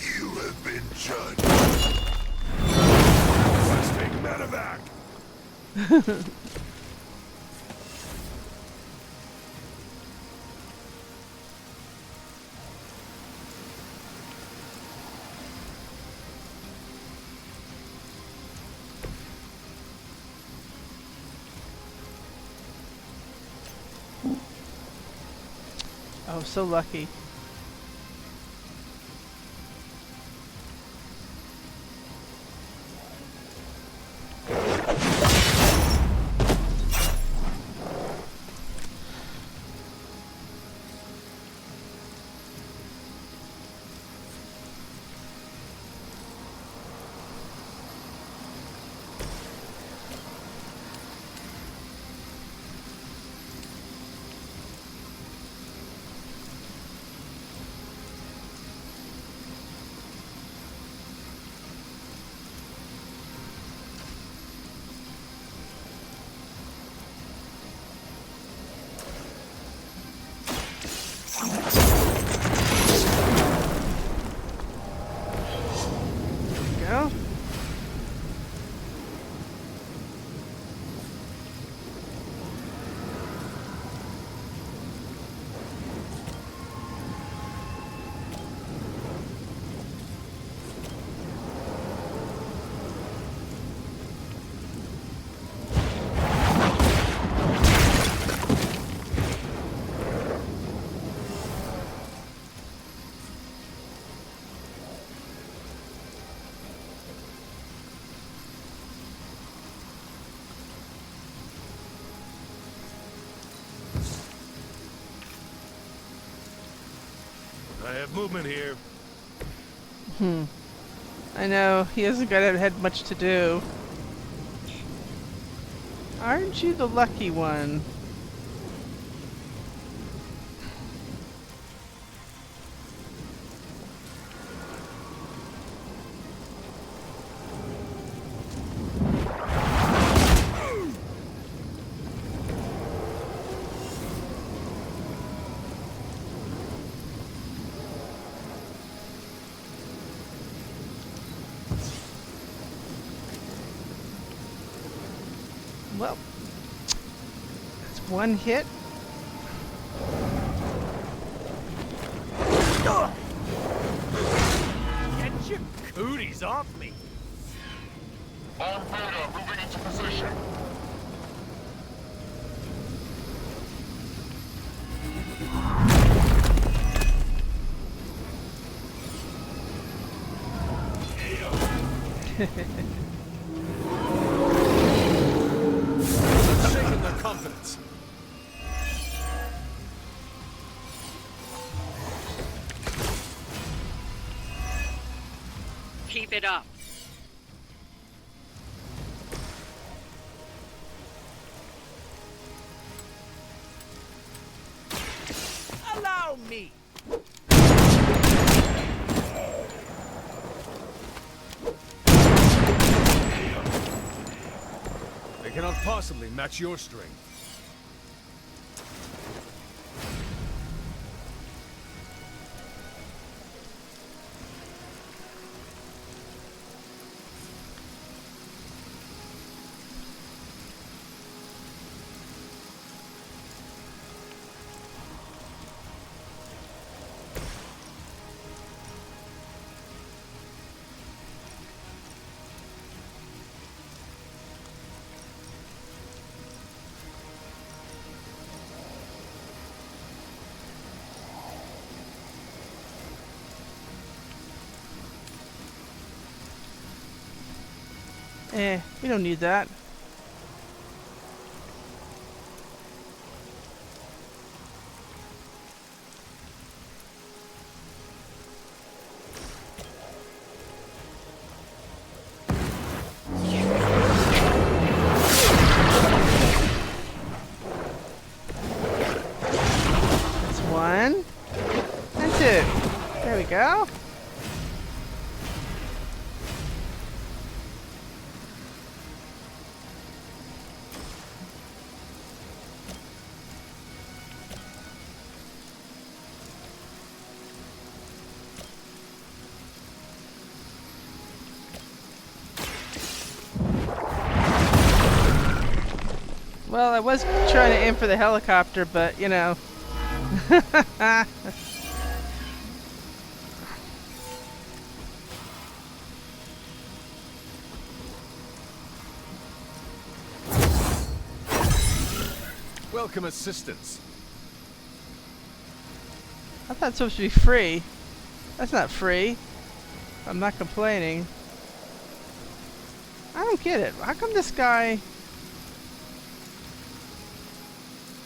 You have been judged. Let's take medevac. Oh, so lucky. Go. I have movement here. I know, he hasn't had much to do. Aren't you the lucky one? Well, that's one hit. Get your cooties off me! On Beta, moving into position. Shaking their confidence. Keep it up. Allow me! They cannot possibly match your strength. We don't need that. That's one and two. There we go. Well, I was trying to aim for the helicopter, but, you know. Welcome assistance. I thought it was supposed to be free. That's not free. I'm not complaining. I don't get it. How come this guy...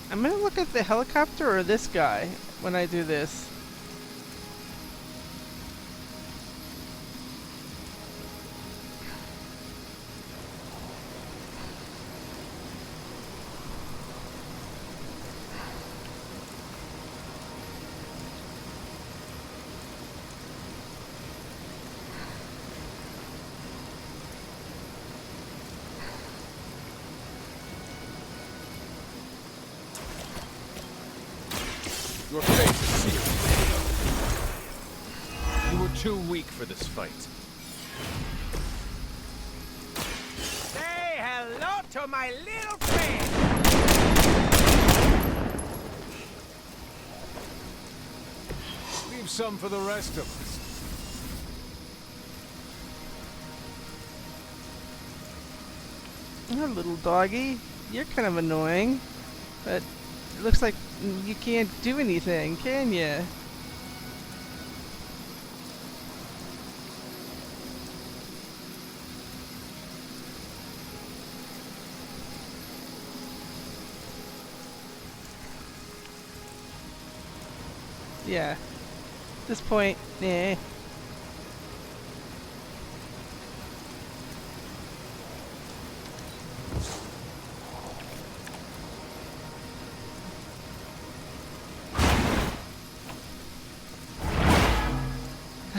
I'm gonna look at the helicopter or this guy when I do this. Your fate is sealed. You were too weak for this fight. Say hello to my little friend! Leave some for the rest of us. Oh, little doggy, you're kind of annoying, but it looks like you can't do anything, can you? Yeah. At this point, eh.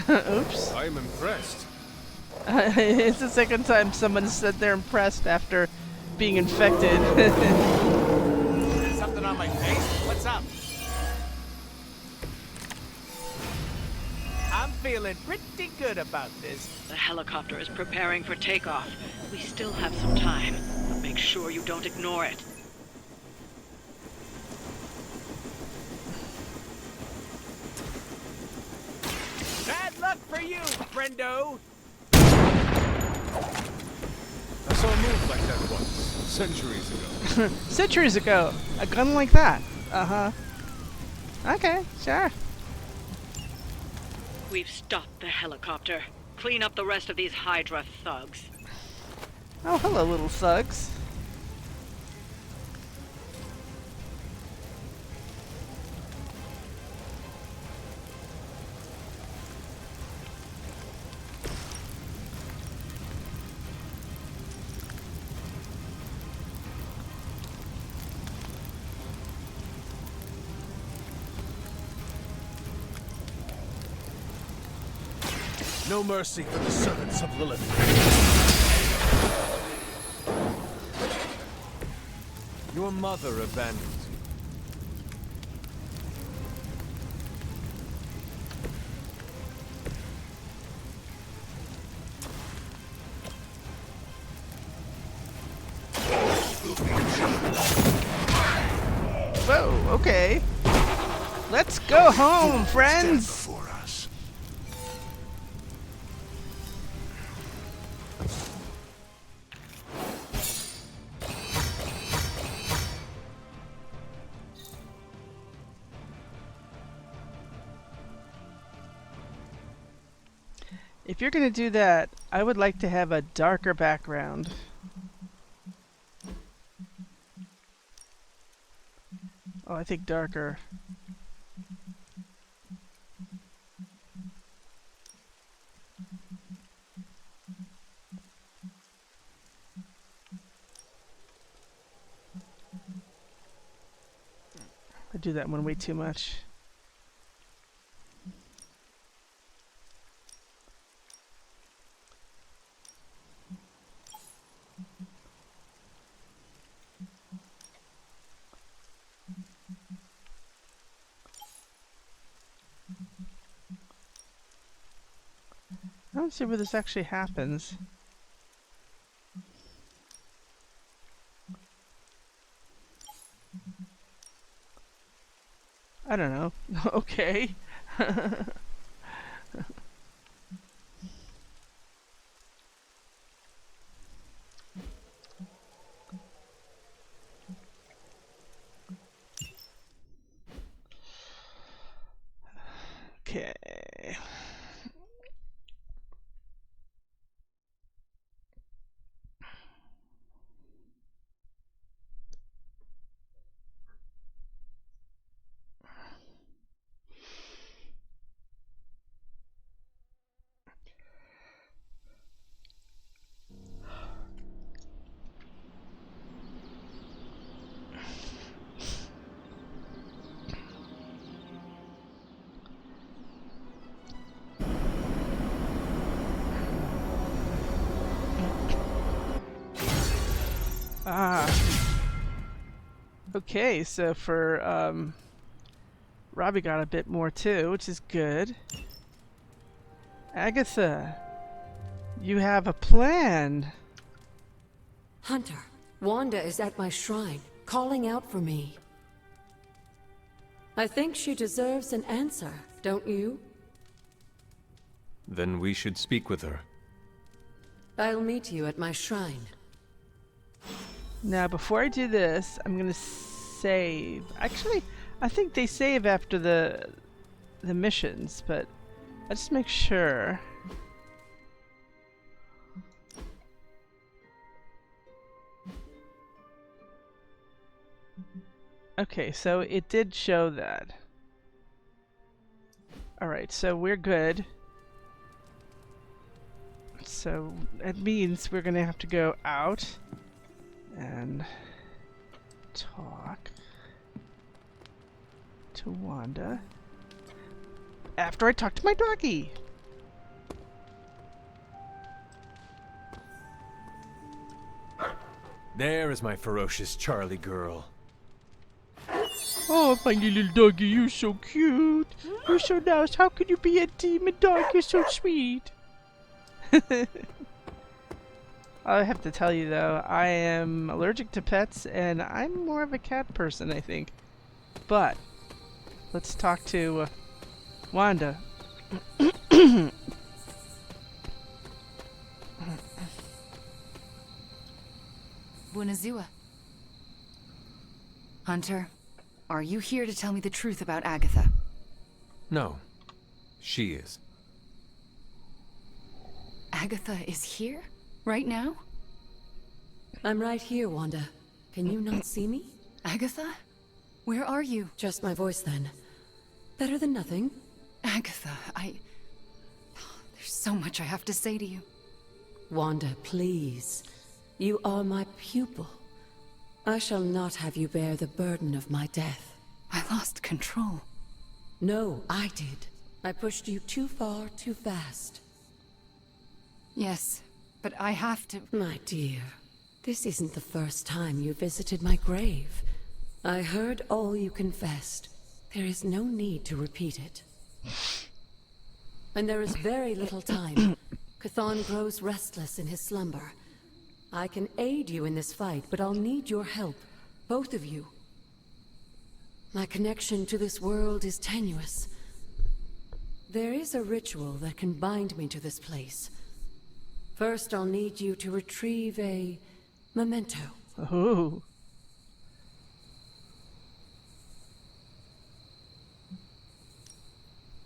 Oops. I am impressed. It's the second time someone said they're impressed after being infected. Something on my face? What's up? I'm feeling pretty good about this. The helicopter is preparing for takeoff. We still have some time, but make sure you don't ignore it. Not for you, friendo! I saw a move like that once, centuries ago. Centuries ago, a gun like that. Uh-huh. Okay, sure. We've stopped the helicopter. Clean up the rest of these Hydra thugs. Oh, hello, little thugs. No mercy for the servants of Lilith. Your mother abandoned you. Whoa, okay. Let's go home, friends! If you're gonna do that, I would like to have a darker background. Oh, I think darker. I do that one way too much. I don't see where this actually happens. I don't know. Okay. Okay. Ah. Okay, so for Robbie got a bit more too, which is good. Agatha, you have a plan. Hunter, Wanda is at my shrine, calling out for me. I think she deserves an answer, don't you? Then we should speak with her. I'll meet you at my shrine. Now, before I do this, I'm gonna save. Actually, I think they save after the missions, but let's just make sure. Okay, so it did show that. Alright, so we're good. So that means we're gonna have to go out and talk to Wanda after I talk to my doggy. There is my ferocious Charlie girl. Oh, my little doggy, you're so cute. You're so nice. How could you be a demon dog? You're so sweet. I have to tell you though, I am allergic to pets and I'm more of a cat person, I think. But let's talk to Wanda. Buonazua. Hunter, are you here to tell me the truth about Agatha? No, she is. Agatha is here? Right now? I'm right here, Wanda. Can you not see me? Agatha? Where are you? Just my voice, then. Better than nothing. Agatha, there's so much I have to say to you. Wanda, please. You are my pupil. I shall not have you bear the burden of my death. I lost control. No, I did. I pushed you too far, too fast. Yes, but I have to... My dear, this isn't the first time you visited my grave. I heard all you confessed. There is no need to repeat it. And there is very little time. Chthon grows restless in his slumber. I can aid you in this fight, but I'll need your help. Both of you. My connection to this world is tenuous. There is a ritual that can bind me to this place. First, I'll need you to retrieve a memento. Oh.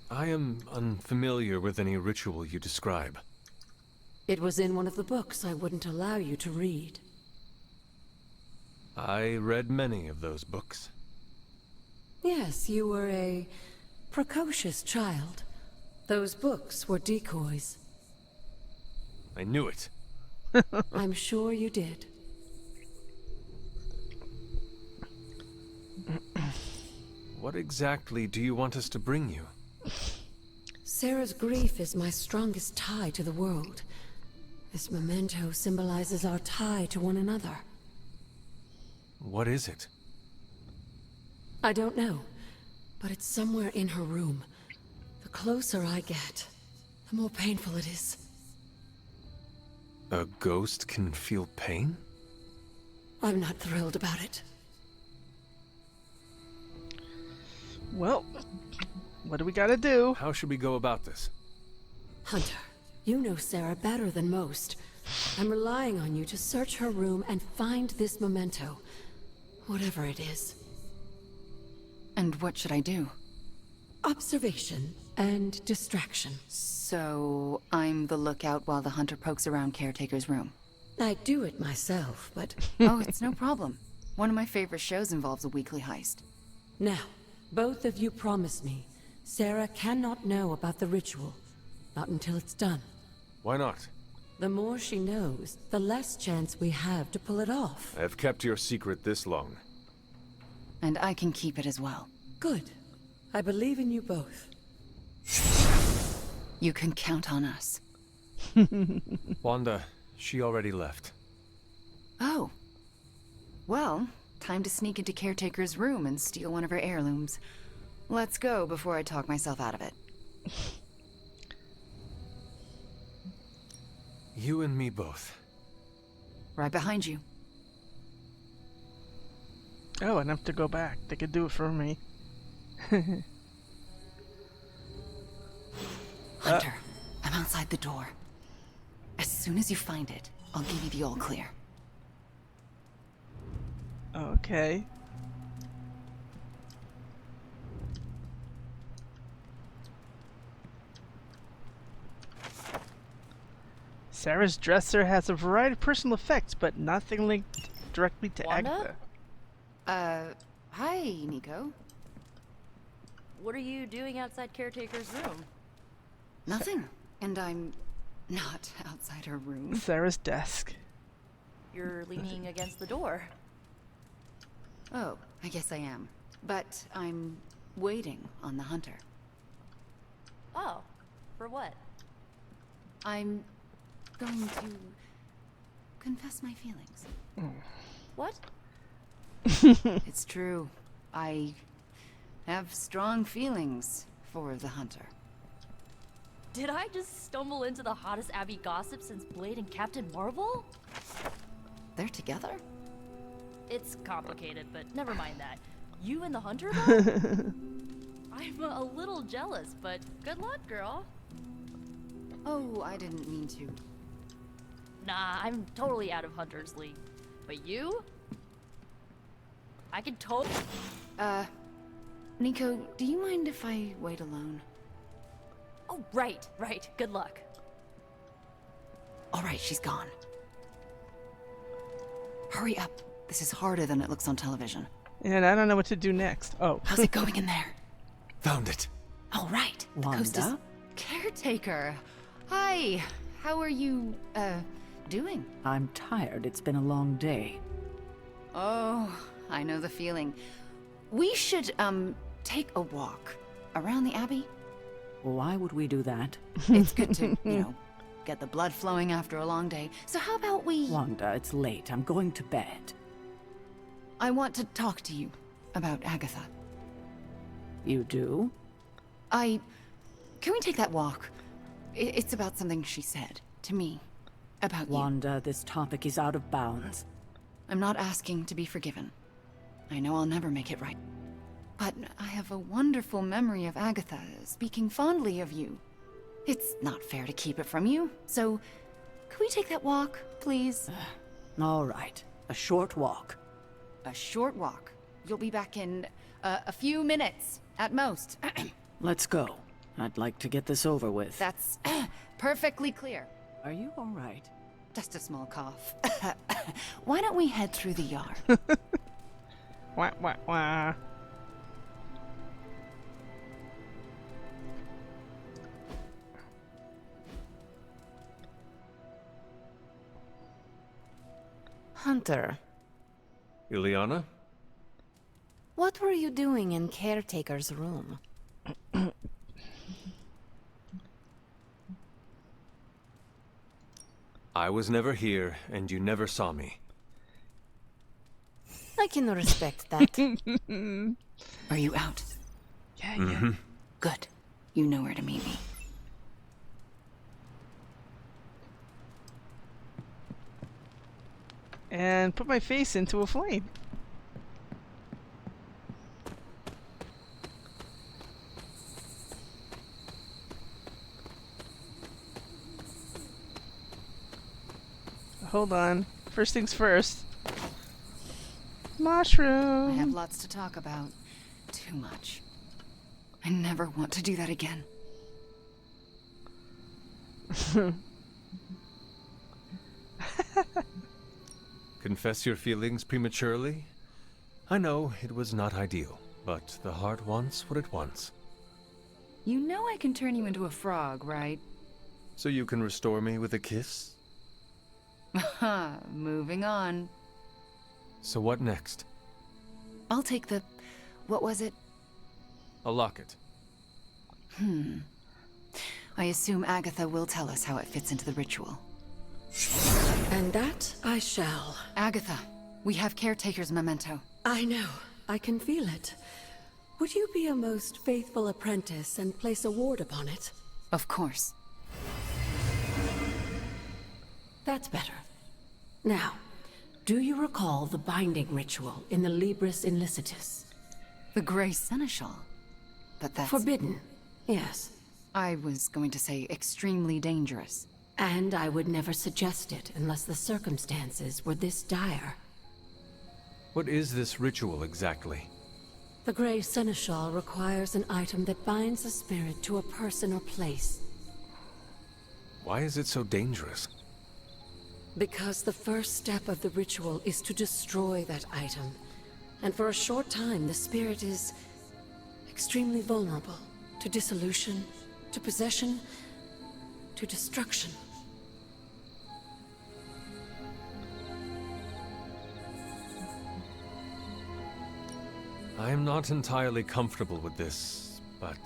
I am unfamiliar with any ritual you describe. It was in one of the books I wouldn't allow you to read. I read many of those books. Yes, you were a precocious child. Those books were decoys. I knew it. I'm sure you did. What exactly do you want us to bring you? Sarah's grief is my strongest tie to the world. This memento symbolizes our tie to one another. What is it? I don't know, but it's somewhere in her room. The closer I get, the more painful it is. A ghost can feel pain? I'm not thrilled about it. Well, what do we gotta do? How should we go about this? Hunter, you know Sarah better than most. I'm relying on you to search her room and find this memento. Whatever it is. And what should I do? Observation and distraction. So, I'm the lookout while the hunter pokes around Caretaker's room. I do it myself, but... Oh, it's no problem. One of my favorite shows involves a weekly heist. Now, both of you promise me, Sarah cannot know about the ritual. Not until it's done. Why not? The more she knows, the less chance we have to pull it off. I have kept your secret this long. And I can keep it as well. Good. I believe in you both. You can count on us. Wanda, she already left. Oh. Well, time to sneak into Caretaker's room and steal one of her heirlooms. Let's go before I talk myself out of it. You and me both. Right behind you. Oh, I have to go back. They could do it for me. Hunter, I'm outside the door. As soon as you find it, I'll give you the all clear. Okay. Sarah's dresser has a variety of personal effects, but nothing linked directly to Wanda? Agatha. Hi, Miko. What are you doing outside Caretaker's room? Nothing. And I'm not outside her room. Sarah's desk. You're leaning against the door. Oh, I guess I am. But I'm waiting on the hunter. Oh, for what? I'm going to confess my feelings. What? It's true. I have strong feelings for the hunter. Did I just stumble into the hottest Abby gossip since Blade and Captain Marvel? They're together? It's complicated, but never mind that. You and the hunter, though? I'm a little jealous, but good luck, girl. Oh, I didn't mean to. Nah, I'm totally out of Hunter's League. But you? I can totally... Nico, do you mind if I wait alone? Oh, right. Good luck. All right, she's gone. Hurry up. This is harder than it looks on television. And I don't know what to do next. Oh. How's it going in there? Found it. All right. Wanda? Coast is caretaker. Hi. How are you, doing? I'm tired. It's been a long day. Oh, I know the feeling. We should, take a walk around the Abbey. Why would we do that? It's good to, get the blood flowing after a long day. So how about we... Wanda, it's late. I'm going to bed. I want to talk to you about Agatha. You do? Can we take that walk? It's about something she said to me. About Wanda, this topic is out of bounds. I'm not asking to be forgiven. I know I'll never make it right. But I have a wonderful memory of Agatha speaking fondly of you. It's not fair to keep it from you, so can we take that walk, please? All right. A short walk. A short walk. You'll be back in a few minutes, at most. Let's go. I'd like to get this over with. That's perfectly clear. Are you all right? Just a small cough. Why don't we head through the yard? Wah, wah, wah. Hunter, Ileana? what were you doing in Caretaker's room? I was never here, and you never saw me. I can respect that. Are you out? Yeah. Good. You know where to meet me. And put my face into a flame. Hold on. First things first. Mushroom. I have lots to talk about. Too much. I never want to do that again. Confess your feelings prematurely? I know it was not ideal, but the heart wants what it wants. You know I can turn you into a frog, right? So you can restore me with a kiss? Moving on. So what next? I'll take the... what was it? A locket. I assume Agatha will tell us how it fits into the ritual. And that I shall. Agatha, we have Caretaker's memento. I know. I can feel it. Would you be a most faithful apprentice and place a ward upon it? Of course. That's better. Now, do you recall the binding ritual in the Libris Inlicitus? The Grey Seneschal? But that's... Forbidden, yes. I was going to say extremely dangerous. And I would never suggest it unless the circumstances were this dire. What is this ritual exactly? The Grey Seneschal requires an item that binds a spirit to a person or place. Why is it so dangerous? Because the first step of the ritual is to destroy that item. And for a short time, the spirit is extremely vulnerable to dissolution, to possession, to destruction. I am not entirely comfortable with this, but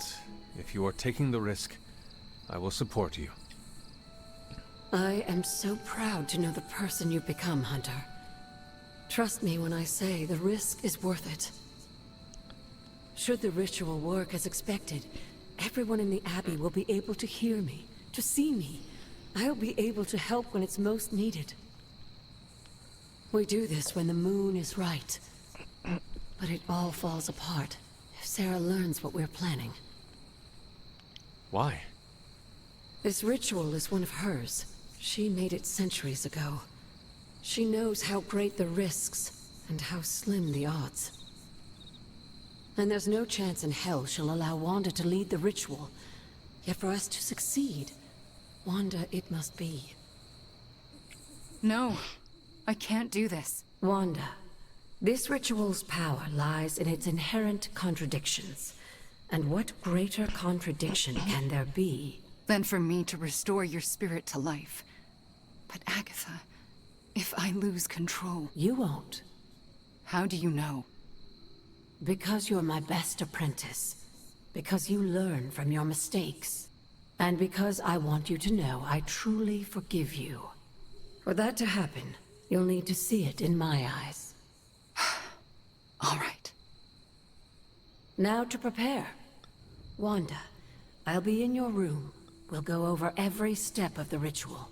if you are taking the risk, I will support you. I am so proud to know the person you've become, Hunter. Trust me when I say the risk is worth it. Should the ritual work as expected, everyone in the Abbey will be able to hear me, to see me. I'll be able to help when it's most needed. We do this when the moon is right. But it all falls apart if Sarah learns what we're planning. Why? This ritual is one of hers. She made it centuries ago. She knows how great the risks and how slim the odds. And there's no chance in hell she'll allow Wanda to lead the ritual. Yet for us to succeed, Wanda it must be. No, I can't do this. Wanda, this ritual's power lies in its inherent contradictions. And what greater contradiction can there be than for me to restore your spirit to life? But Agatha, if I lose control... You won't. How do you know? Because you're my best apprentice. Because you learn from your mistakes. And because I want you to know I truly forgive you. For that to happen, you'll need to see it in my eyes. All right. Now to prepare. Wanda, I'll be in your room. We'll go over every step of the ritual.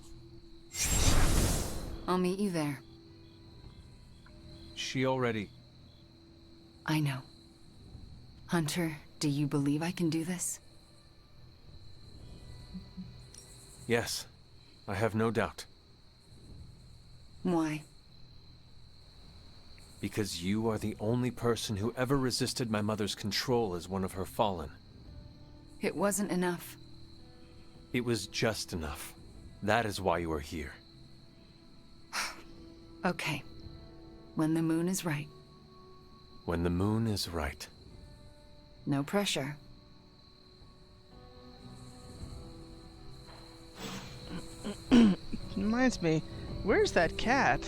I'll meet you there. She already... I know. Hunter, do you believe I can do this? Yes, I have no doubt. Why? Because you are the only person who ever resisted my mother's control as one of her fallen. It wasn't enough. It was just enough. That is why you are here. Okay. When the moon is right. When the moon is right. No pressure. Reminds me, where's that cat?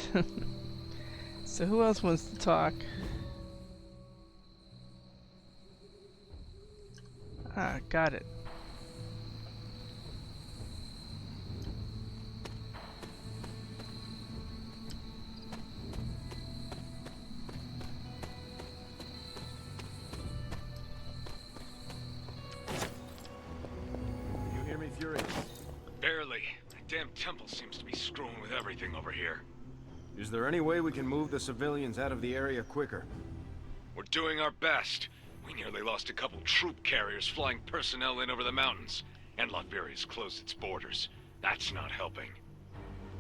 So who else wants to talk? Ah, got it. You hear me, Fury? Barely. The damn temple seems to be screwing with everything over here. Is there any way we can move the civilians out of the area quicker? We're doing our best. We nearly lost a couple troop carriers flying personnel in over the mountains, and Latveria's closed its borders. That's not helping.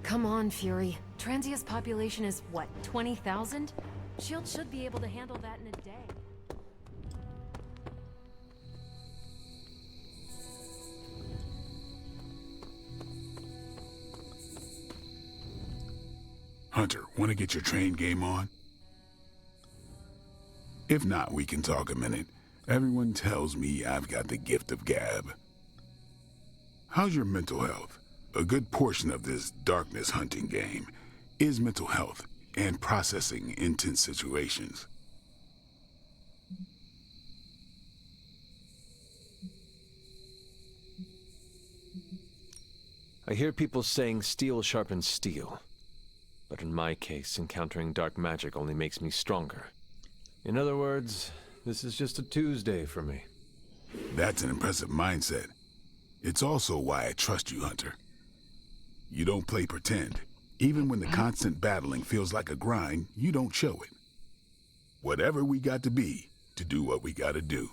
Come on, Fury. Transia's population is, what, 20,000? S.H.I.E.L.D. should be able to handle that in a day. Hunter, want to get your train game on? If not, we can talk a minute. Everyone tells me I've got the gift of gab. How's your mental health? A good portion of this darkness hunting game is mental health and processing intense situations. I hear people saying steel sharpens steel. But in my case, encountering dark magic only makes me stronger. In other words, this is just a Tuesday for me. That's an impressive mindset. It's also why I trust you, Hunter. You don't play pretend. Even when the constant battling feels like a grind, you don't show it. Whatever we got to be to do what we gotta do.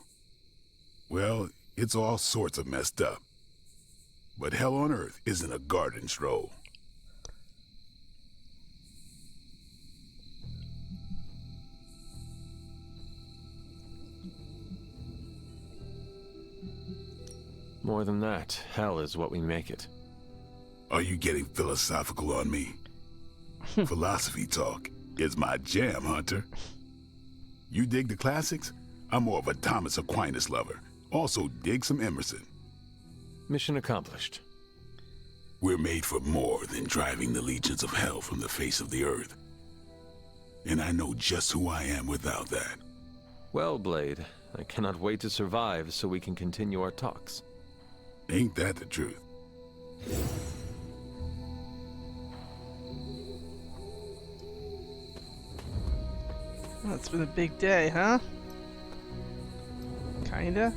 Well, it's all sorts of messed up. But hell on earth isn't a garden stroll. More than that, hell is what we make it. Are you getting philosophical on me? Philosophy talk is my jam, Hunter. You dig the classics? I'm more of a Thomas Aquinas lover. Also dig some Emerson. Mission accomplished. We're made for more than driving the legions of hell from the face of the earth. And I know just who I am without that. Well, Blade, I cannot wait to survive so we can continue our talks. Ain't that the truth? Well, it's been a big day, huh? Kinda.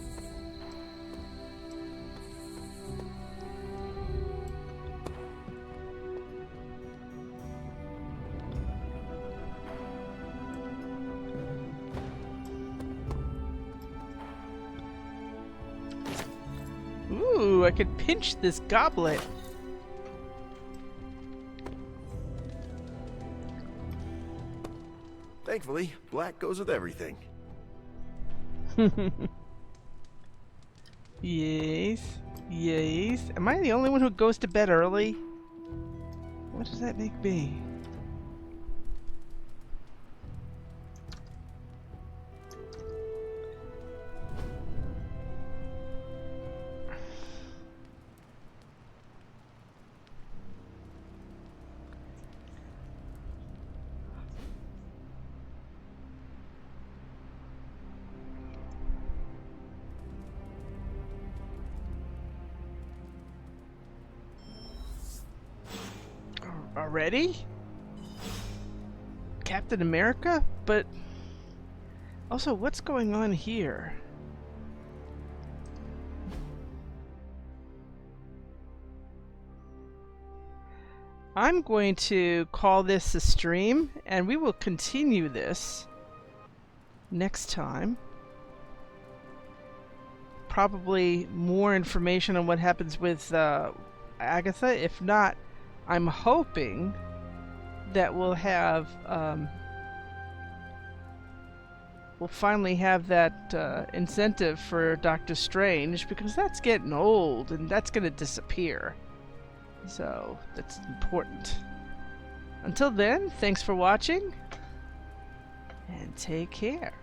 I could pinch this goblet. Thankfully, black goes with everything. Yes. Yes. Am I the only one who goes to bed early? What does that make me? Already? Captain America? But also, what's going on here? I'm going to call this a stream, and we will continue this next time. Probably more information on what happens with Agatha. If not, I'm hoping that we'll have we'll finally have that incentive for Doctor Strange, because that's getting old and that's going to disappear. So that's important. Until then, thanks for watching and take care.